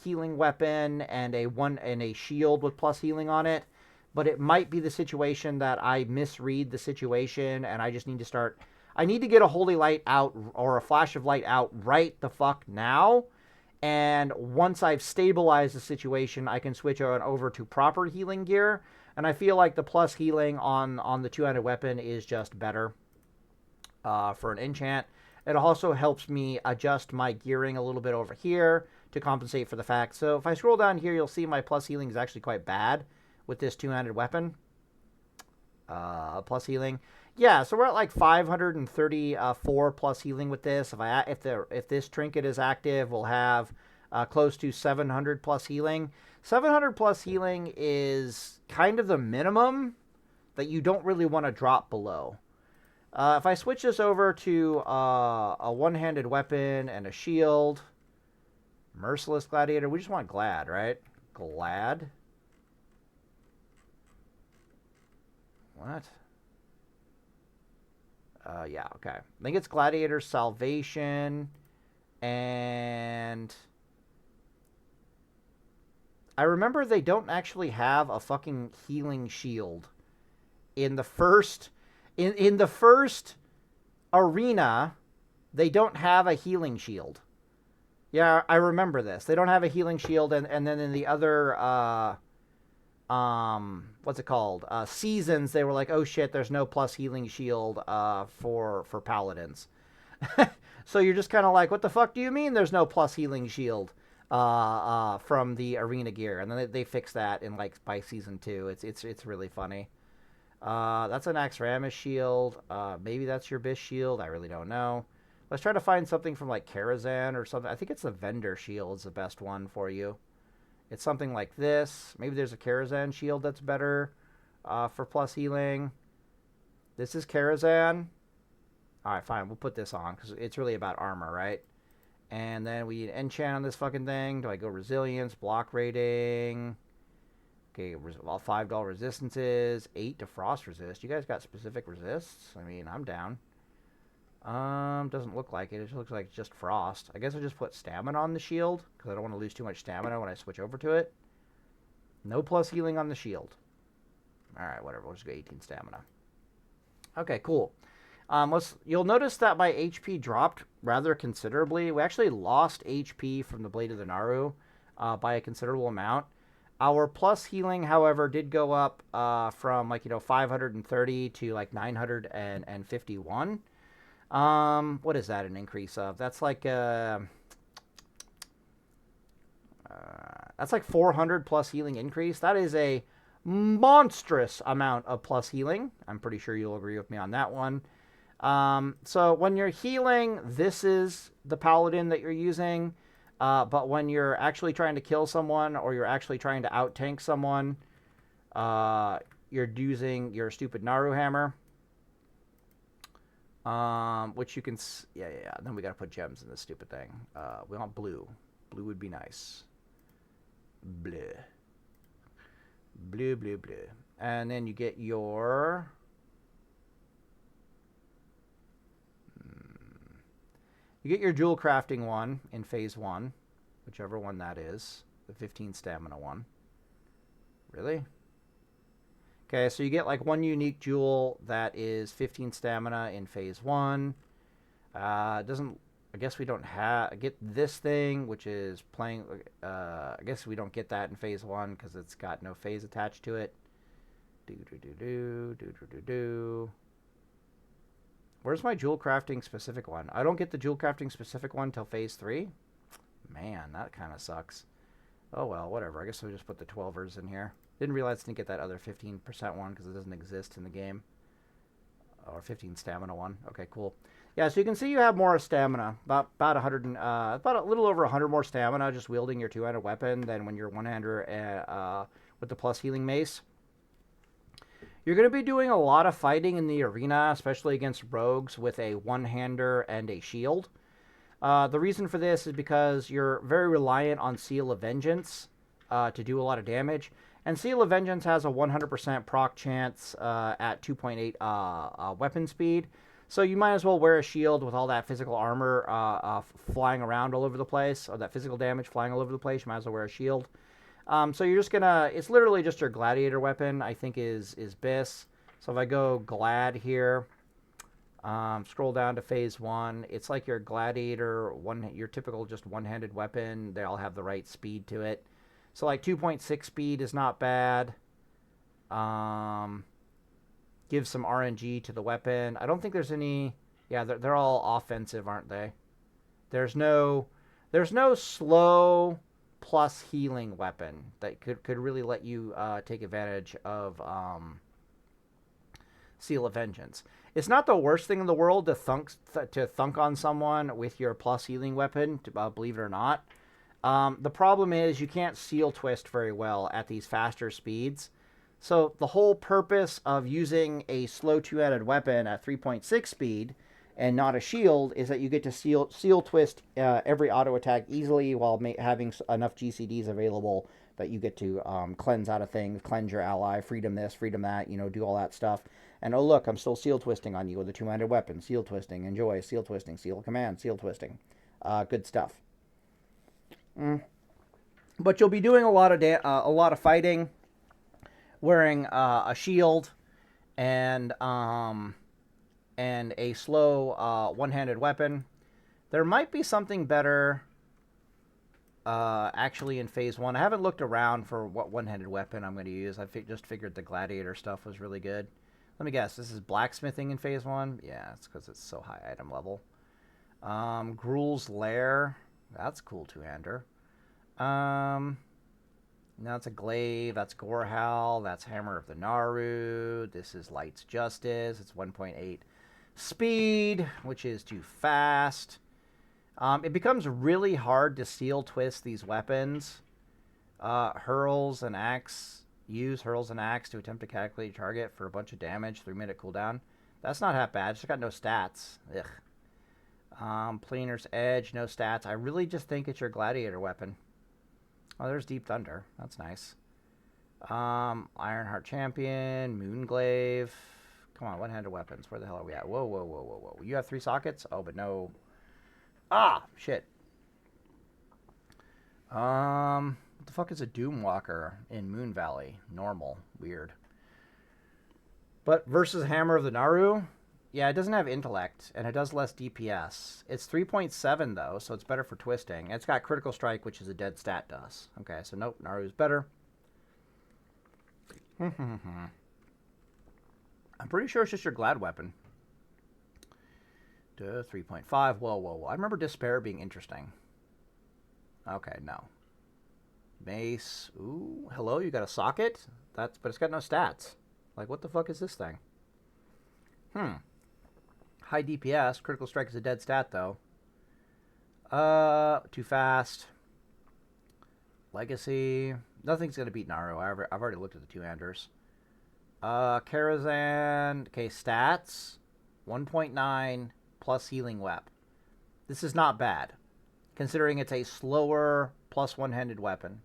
healing weapon and a shield with plus healing on it. But it might be the situation that I misread the situation and I just need to start. I need to get a holy light out or a flash of light out right the fuck now. And once I've stabilized the situation, I can switch on over to proper healing gear. And I feel like the plus healing on the two-handed weapon is just better for an enchant. It also helps me adjust my gearing a little bit over here to compensate for the fact. So if I scroll down here, you'll see my plus healing is actually quite bad with this two-handed weapon. Plus healing. Yeah, so we're at like 534 plus healing with this. If this trinket is active, we'll have close to 700 plus healing. 700 plus healing is kind of the minimum that you don't really want to drop below. If I switch this over to a one-handed weapon and a shield, Merciless Gladiator, we just want Glad, right? Glad? What? Yeah, okay. I think it's Gladiator Salvation, and I remember they don't actually have a fucking healing shield in the first in the first arena. They don't have a healing shield. Yeah, I remember this. They don't have a healing shield, and then in the other what's it called? Seasons, they were like, oh shit, there's no plus healing shield for paladins. So you're just kind of like, what the fuck do you mean there's no plus healing shield from the arena gear? And then they fix that in like by season 2. It's really funny. That's an Axramis shield. Maybe that's your Bish shield. I really don't know. Let's try to find something from like Karazhan or something. I think it's the Vendor shield is the best one for you. It's something like this. Maybe there's a Karazhan shield that's better for plus healing. This is Karazhan. All right, fine. We'll put this on because it's really about armor, right? And then we need enchant on this fucking thing. Do I go resilience, block rating? Okay, all $5 resistances, 8 to frost resist. You guys got specific resists? I mean, I'm down. Doesn't look like it. It looks like just frost. I guess I'll just put stamina on the shield because I don't want to lose too much stamina when I switch over to it. No plus healing on the shield. All right, whatever. We'll just go 18 stamina. Okay, cool. You'll notice that my HP dropped rather considerably. We actually lost HP from the Blade of the Naru by a considerable amount. Our plus healing, however, did go up from 530 to like 951. What is that an increase of? That's like that's like 400 plus healing increase. That is a monstrous amount of plus healing. I'm pretty sure you'll agree with me on that one. So when you're healing, this is the paladin that you're using. But when you're actually trying to kill someone or you're actually trying to out-tank someone, you're using your stupid Naru hammer. Which you can... Yeah. Then we gotta put gems in this stupid thing. We want blue. Blue would be nice. Blue. Blue. And then you get your... You get your jewel crafting one in phase 1, whichever one that is, the 15 stamina one. Really? Okay, so you get like one unique jewel that is 15 stamina in phase 1. Doesn't, I guess we don't get this thing, which is playing, I guess we don't get that in phase 1 because it's got no phase attached to it. Where's my jewel crafting specific one? I don't get the jewel crafting specific one until phase 3. Man, that kind of sucks. Oh well, whatever. I guess we'll just put the 12ers in here. Didn't realize I didn't get that other 15% one because it doesn't exist in the game. Or 15 stamina one. Okay, cool. Yeah, so you can see you have more stamina. About 100 and, about a little over 100 more stamina just wielding your two-handed weapon than when you're one-hander with the plus healing mace. You're going to be doing a lot of fighting in the arena, especially against rogues with a one-hander and a shield. The reason for this is because you're very reliant on Seal of Vengeance to do a lot of damage. And Seal of Vengeance has a 100% proc chance at 2.8 weapon speed. So you might as well wear a shield with all that physical armor flying around all over the place, or that physical damage flying all over the place. You might as well wear a shield. So you're just gonna, it's literally just your gladiator weapon, I think is Bis. So if I go glad here, scroll down to phase 1, it's like your gladiator, your typical just one-handed weapon. They all have the right speed to it. So like 2.6 speed is not bad. Gives some RNG to the weapon. I don't think there's any, yeah, they're all offensive, aren't they? There's no slow plus healing weapon that could really let you take advantage of Seal of Vengeance. It's not the worst thing in the world to thunk on someone with your plus healing weapon, believe it or not. The problem is you can't seal twist very well at these faster speeds. So the whole purpose of using a slow two-handed weapon at 3.6 speed and not a shield is that you get to seal twist every auto attack easily while having enough GCDs available that you get to cleanse out of things, cleanse your ally, freedom this, freedom that, do all that stuff. And oh look, I'm still seal twisting on you with a two-handed weapon. Seal twisting, enjoy, seal twisting, seal command, seal twisting. Good stuff. But you'll be doing a lot of fighting, wearing a shield and a slow one-handed weapon. There might be something better actually in phase 1. I haven't looked around for what one-handed weapon I'm going to use. I just figured the gladiator stuff was really good. Let me guess, this is blacksmithing in phase 1? Yeah, it's because it's so high item level. Gruul's Lair, that's cool two-hander. Now it's a glaive, that's Gorehowl, that's Hammer of the Naru, this is Light's Justice, it's 1.8 speed, which is too fast. It becomes really hard to seal twist these weapons. Hurls and Axe, use Hurls and Axe to attempt to calculate your target for a bunch of damage, 3-minute cooldown. That's not half bad, it's just got no stats. Ugh. Planer's Edge, no stats. I really just think it's your gladiator weapon. Oh, there's Deep Thunder. That's nice. Ironheart Champion, Moonglaive. Come on, one-handed weapons. Where the hell are we at? Whoa, whoa, whoa, whoa, whoa. You have 3 sockets? Oh, but no. Ah, shit. What the fuck is a Doomwalker in Moon Valley? Normal. Weird. But versus Hammer of the Naru? Yeah, it doesn't have intellect, and it does less DPS. It's 3.7, though, so it's better for twisting. It's got critical strike, which is a dead stat to us. Okay, so nope, Naru's better. I'm pretty sure it's just your glad weapon. 3.5. Whoa, whoa, whoa. I remember Despair being interesting. Okay, no. Mace. Ooh, hello, you got a socket? But it's got no stats. Like, what the fuck is this thing? High DPS. Critical strike is a dead stat, though. Too fast. Legacy. Nothing's going to beat Naru. I've already looked at the two-handers. Karazhan. Okay, stats. 1.9 plus healing wep. This is not bad, considering it's a slower plus one-handed weapon.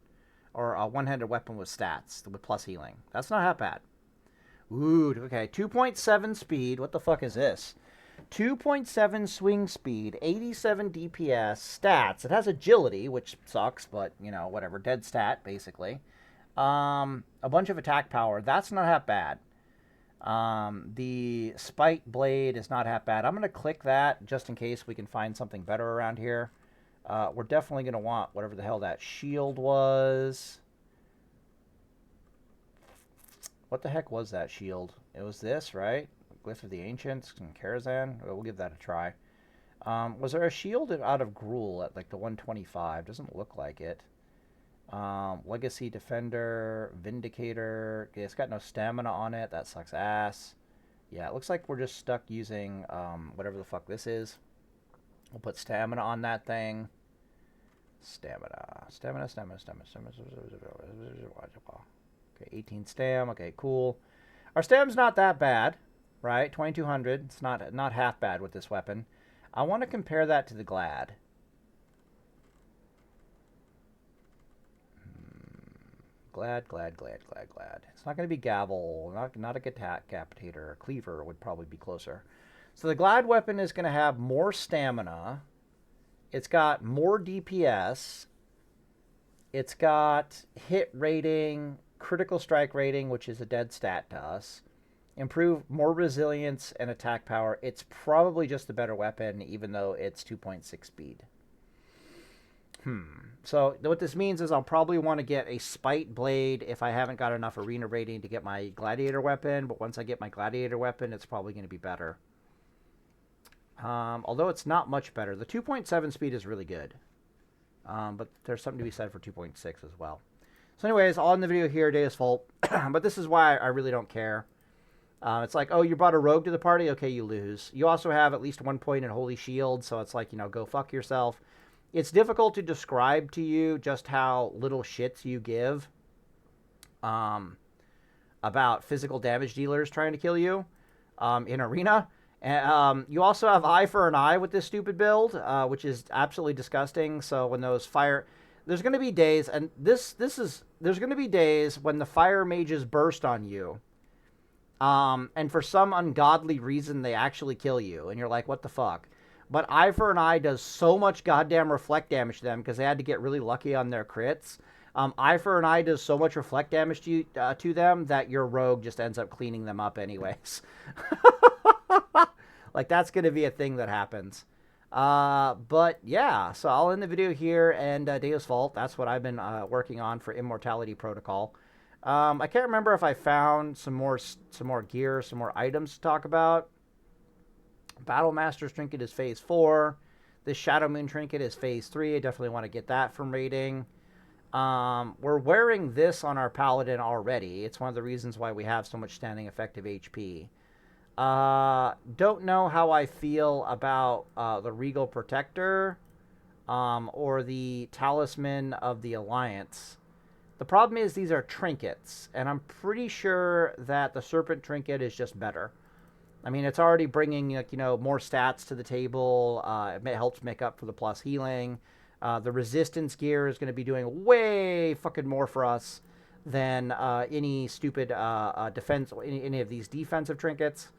Or a one-handed weapon with stats, with plus healing. That's not half bad. Ooh, okay. 2.7 speed. What the fuck is this? 2.7 swing speed, 87 DPS, stats. It has agility, which sucks, but, you know, whatever. Dead stat, basically. A bunch of attack power. That's not half bad. The spike blade is not half bad. I'm going to click that just in case we can find something better around here. We're definitely going to want whatever the hell that shield was. What the heck was that shield? It was this, right? Glyph of the Ancients and Karazhan. We'll give that a try. Was there a shield out of Gruul at like the 125? Doesn't look like it. Legacy Defender, Vindicator. Okay, it's got no stamina on it. That sucks ass. Yeah, it looks like we're just stuck using whatever the fuck this is. We'll put stamina on that thing. Stamina. Okay, 18 stam. Okay, cool. Our stam's not that bad, right? 2200. It's not half bad with this weapon. I want to compare that to the Glad. Glad. It's not going to be Gavel. Not a Decapitator. Cleaver would probably be closer. So the Glad weapon is going to have more stamina. It's got more DPS. It's got hit rating, critical strike rating, which is a dead stat to us. Improve more resilience and attack power. It's probably just a better weapon, even though it's 2.6 speed. So what this means is I'll probably want to get a Spite Blade if I haven't got enough arena rating to get my Gladiator weapon. But once I get my Gladiator weapon, it's probably going to be better. Although it's not much better. The 2.7 speed is really good. But there's something to be said for 2.6 as well. So anyways, all in the video here, Deus Vult. But this is why I really don't care. It's like, oh, you brought a rogue to the party? Okay, you lose. You also have at least 1 point in Holy Shield, so it's like, you know, go fuck yourself. It's difficult to describe to you just how little shits you give about physical damage dealers trying to kill you in Arena. And you also have eye for an eye with this stupid build, which is absolutely disgusting. So when those fire... There's going to be days, and there's going to be days when the fire mages burst on you. And for some ungodly reason, they actually kill you. And you're like, what the fuck? But eye for an eye does so much goddamn reflect damage to them because they had to get really lucky on their crits. Eye for an eye does so much reflect damage to them that your rogue just ends up cleaning them up anyways. Like, that's going to be a thing that happens. But yeah, so I'll end the video here, and Deus Vult, that's what I've been working on for Immortality Protocol. I can't remember if I found some more gear, some more items to talk about. Battle Master's Trinket is Phase 4. This Shadow Moon Trinket is Phase 3. I definitely want to get that from raiding. We're wearing this on our Paladin already. It's one of the reasons why we have so much standing effective HP. Don't know how I feel about the Regal Protector or the Talisman of the Alliance. The problem is these are trinkets, and I'm pretty sure that the Serpent Trinket is just better. I mean, it's already bringing, like, you know, more stats to the table. It helps make up for the plus healing. The resistance gear is going to be doing way fucking more for us than any stupid defense, any of these defensive trinkets.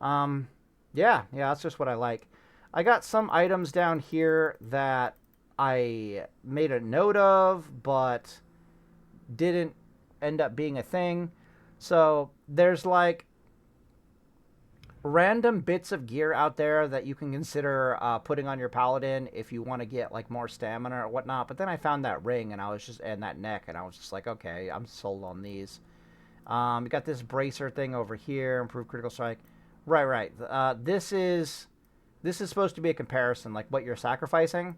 Yeah, that's just what I like. I got some items down here that I made a note of, but didn't end up being a thing. So there's like random bits of gear out there that you can consider putting on your Paladin if you want to get like more stamina or whatnot. But then I found that ring and that neck, and I was just like, okay, I'm sold on these. You got this bracer thing over here, improve critical strike. Right. This is supposed to be a comparison, like what you're sacrificing.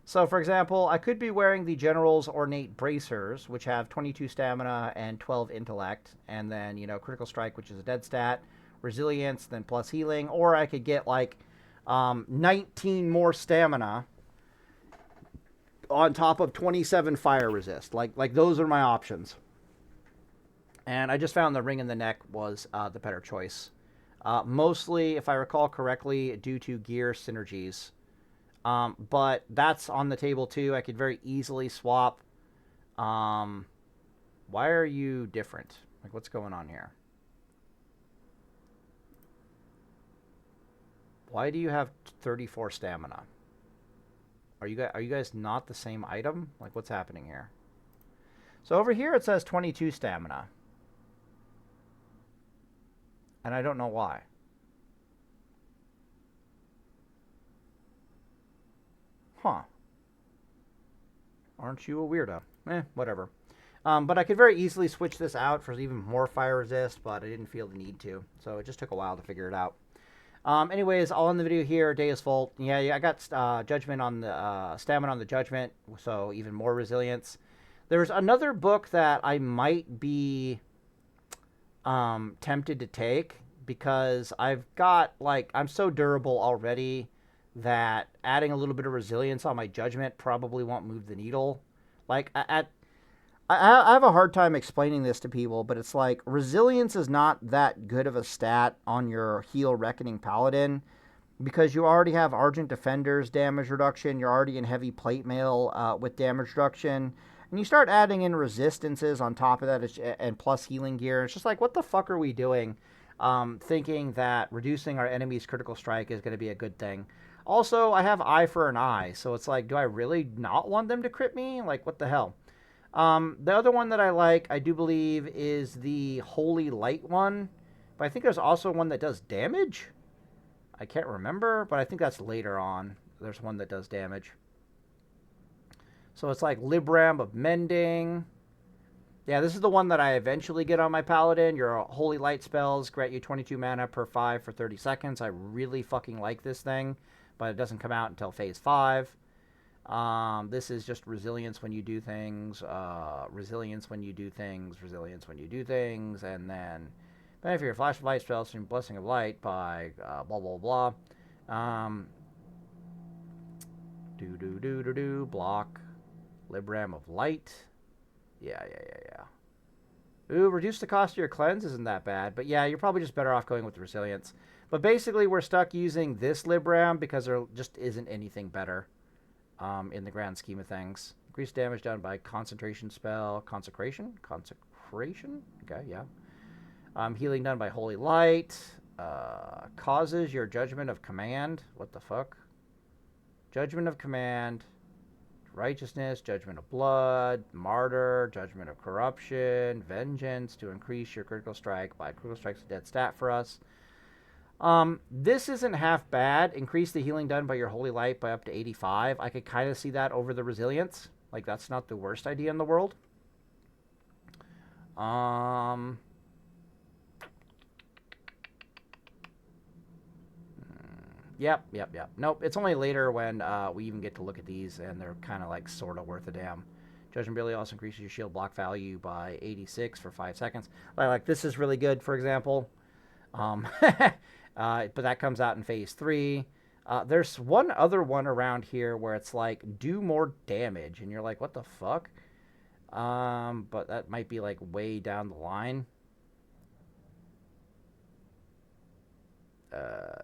So, for example, I could be wearing the General's Ornate Bracers, which have 22 stamina and 12 intellect, and then, you know, critical strike, which is a dead stat, resilience, then plus healing, or I could get like 19 more stamina on top of 27 fire resist. Like those are my options. And I just found the ring in the neck was the better choice. Mostly, if I recall correctly, due to gear synergies. But that's on the table too. I could very easily swap. Why are you different? Like, what's going on here? Why do you have 34 stamina? Are you guys not the same item? Like, what's happening here? So over here it says 22 stamina. And I don't know why. Huh. Aren't you a weirdo? Whatever. But I could very easily switch this out for even more fire resist, but I didn't feel the need to. So it just took a while to figure it out. Anyways, I'll end the video here. Deus Vult. Yeah, I got Judgment on the Stamina on the Judgment, so even more resilience. There's another book that I might be tempted to take because I've got, like, I'm so durable already that adding a little bit of resilience on my Judgment probably won't move the needle. Like, I have a hard time explaining this to people, but it's like resilience is not that good of a stat on your heal Reckoning Paladin because you already have Argent Defender's damage reduction. You're already in heavy plate mail with damage reduction. And you start adding in resistances on top of that and plus healing gear. It's just like, what the fuck are we doing? Thinking that reducing our enemy's critical strike is going to be a good thing. Also, I have eye for an eye. So it's like, do I really not want them to crit me? Like, what the hell? The other one that I like, I do believe, is the Holy Light one. But I think there's also one that does damage. I can't remember, but I think that's later on. There's one that does damage. So it's like Libram of Mending. Yeah, this is the one that I eventually get on my Paladin. Your Holy Light spells grant you 22 mana per 5 for 30 seconds. I really fucking like this thing, but it doesn't come out until phase 5. This is just resilience when you do things, resilience when you do things, resilience when you do things, and then benefit your Flash of Light spells from Blessing of Light by blah, blah, blah. Block. Libram of Light. Yeah. Ooh, reduce the cost of your cleanse isn't that bad. But yeah, you're probably just better off going with the resilience. But basically, we're stuck using this Libram because there just isn't anything better in the grand scheme of things. Increase damage done by concentration spell. Consecration? Okay, yeah. Healing done by Holy Light. Causes your Judgment of Command. What the fuck? Judgment of Command. Righteousness, Judgment of Blood, Martyr, Judgment of Corruption, Vengeance to increase your critical strike by critical strike's a dead stat for us. This isn't half bad. Increase the healing done by your Holy Light by up to 85. I could kind of see that over the resilience. Like, that's not the worst idea in the world. Yep. Nope, it's only later when we even get to look at these, and they're kind of like sort of worth a damn. Judgment Ability also increases your shield block value by 86 for 5 seconds. Like this is really good, for example. But that comes out in phase 3. There's one other one around here where it's like, do more damage, and you're like, what the fuck? But that might be like way down the line.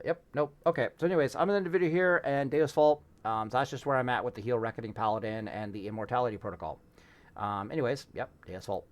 Yep, nope. Okay, so anyways, I'm going to end the video here, and Deus Vult. So that's just where I'm at with the Heal Reckoning Paladin and the Immortality Protocol. Anyways, yep, Deus Vult.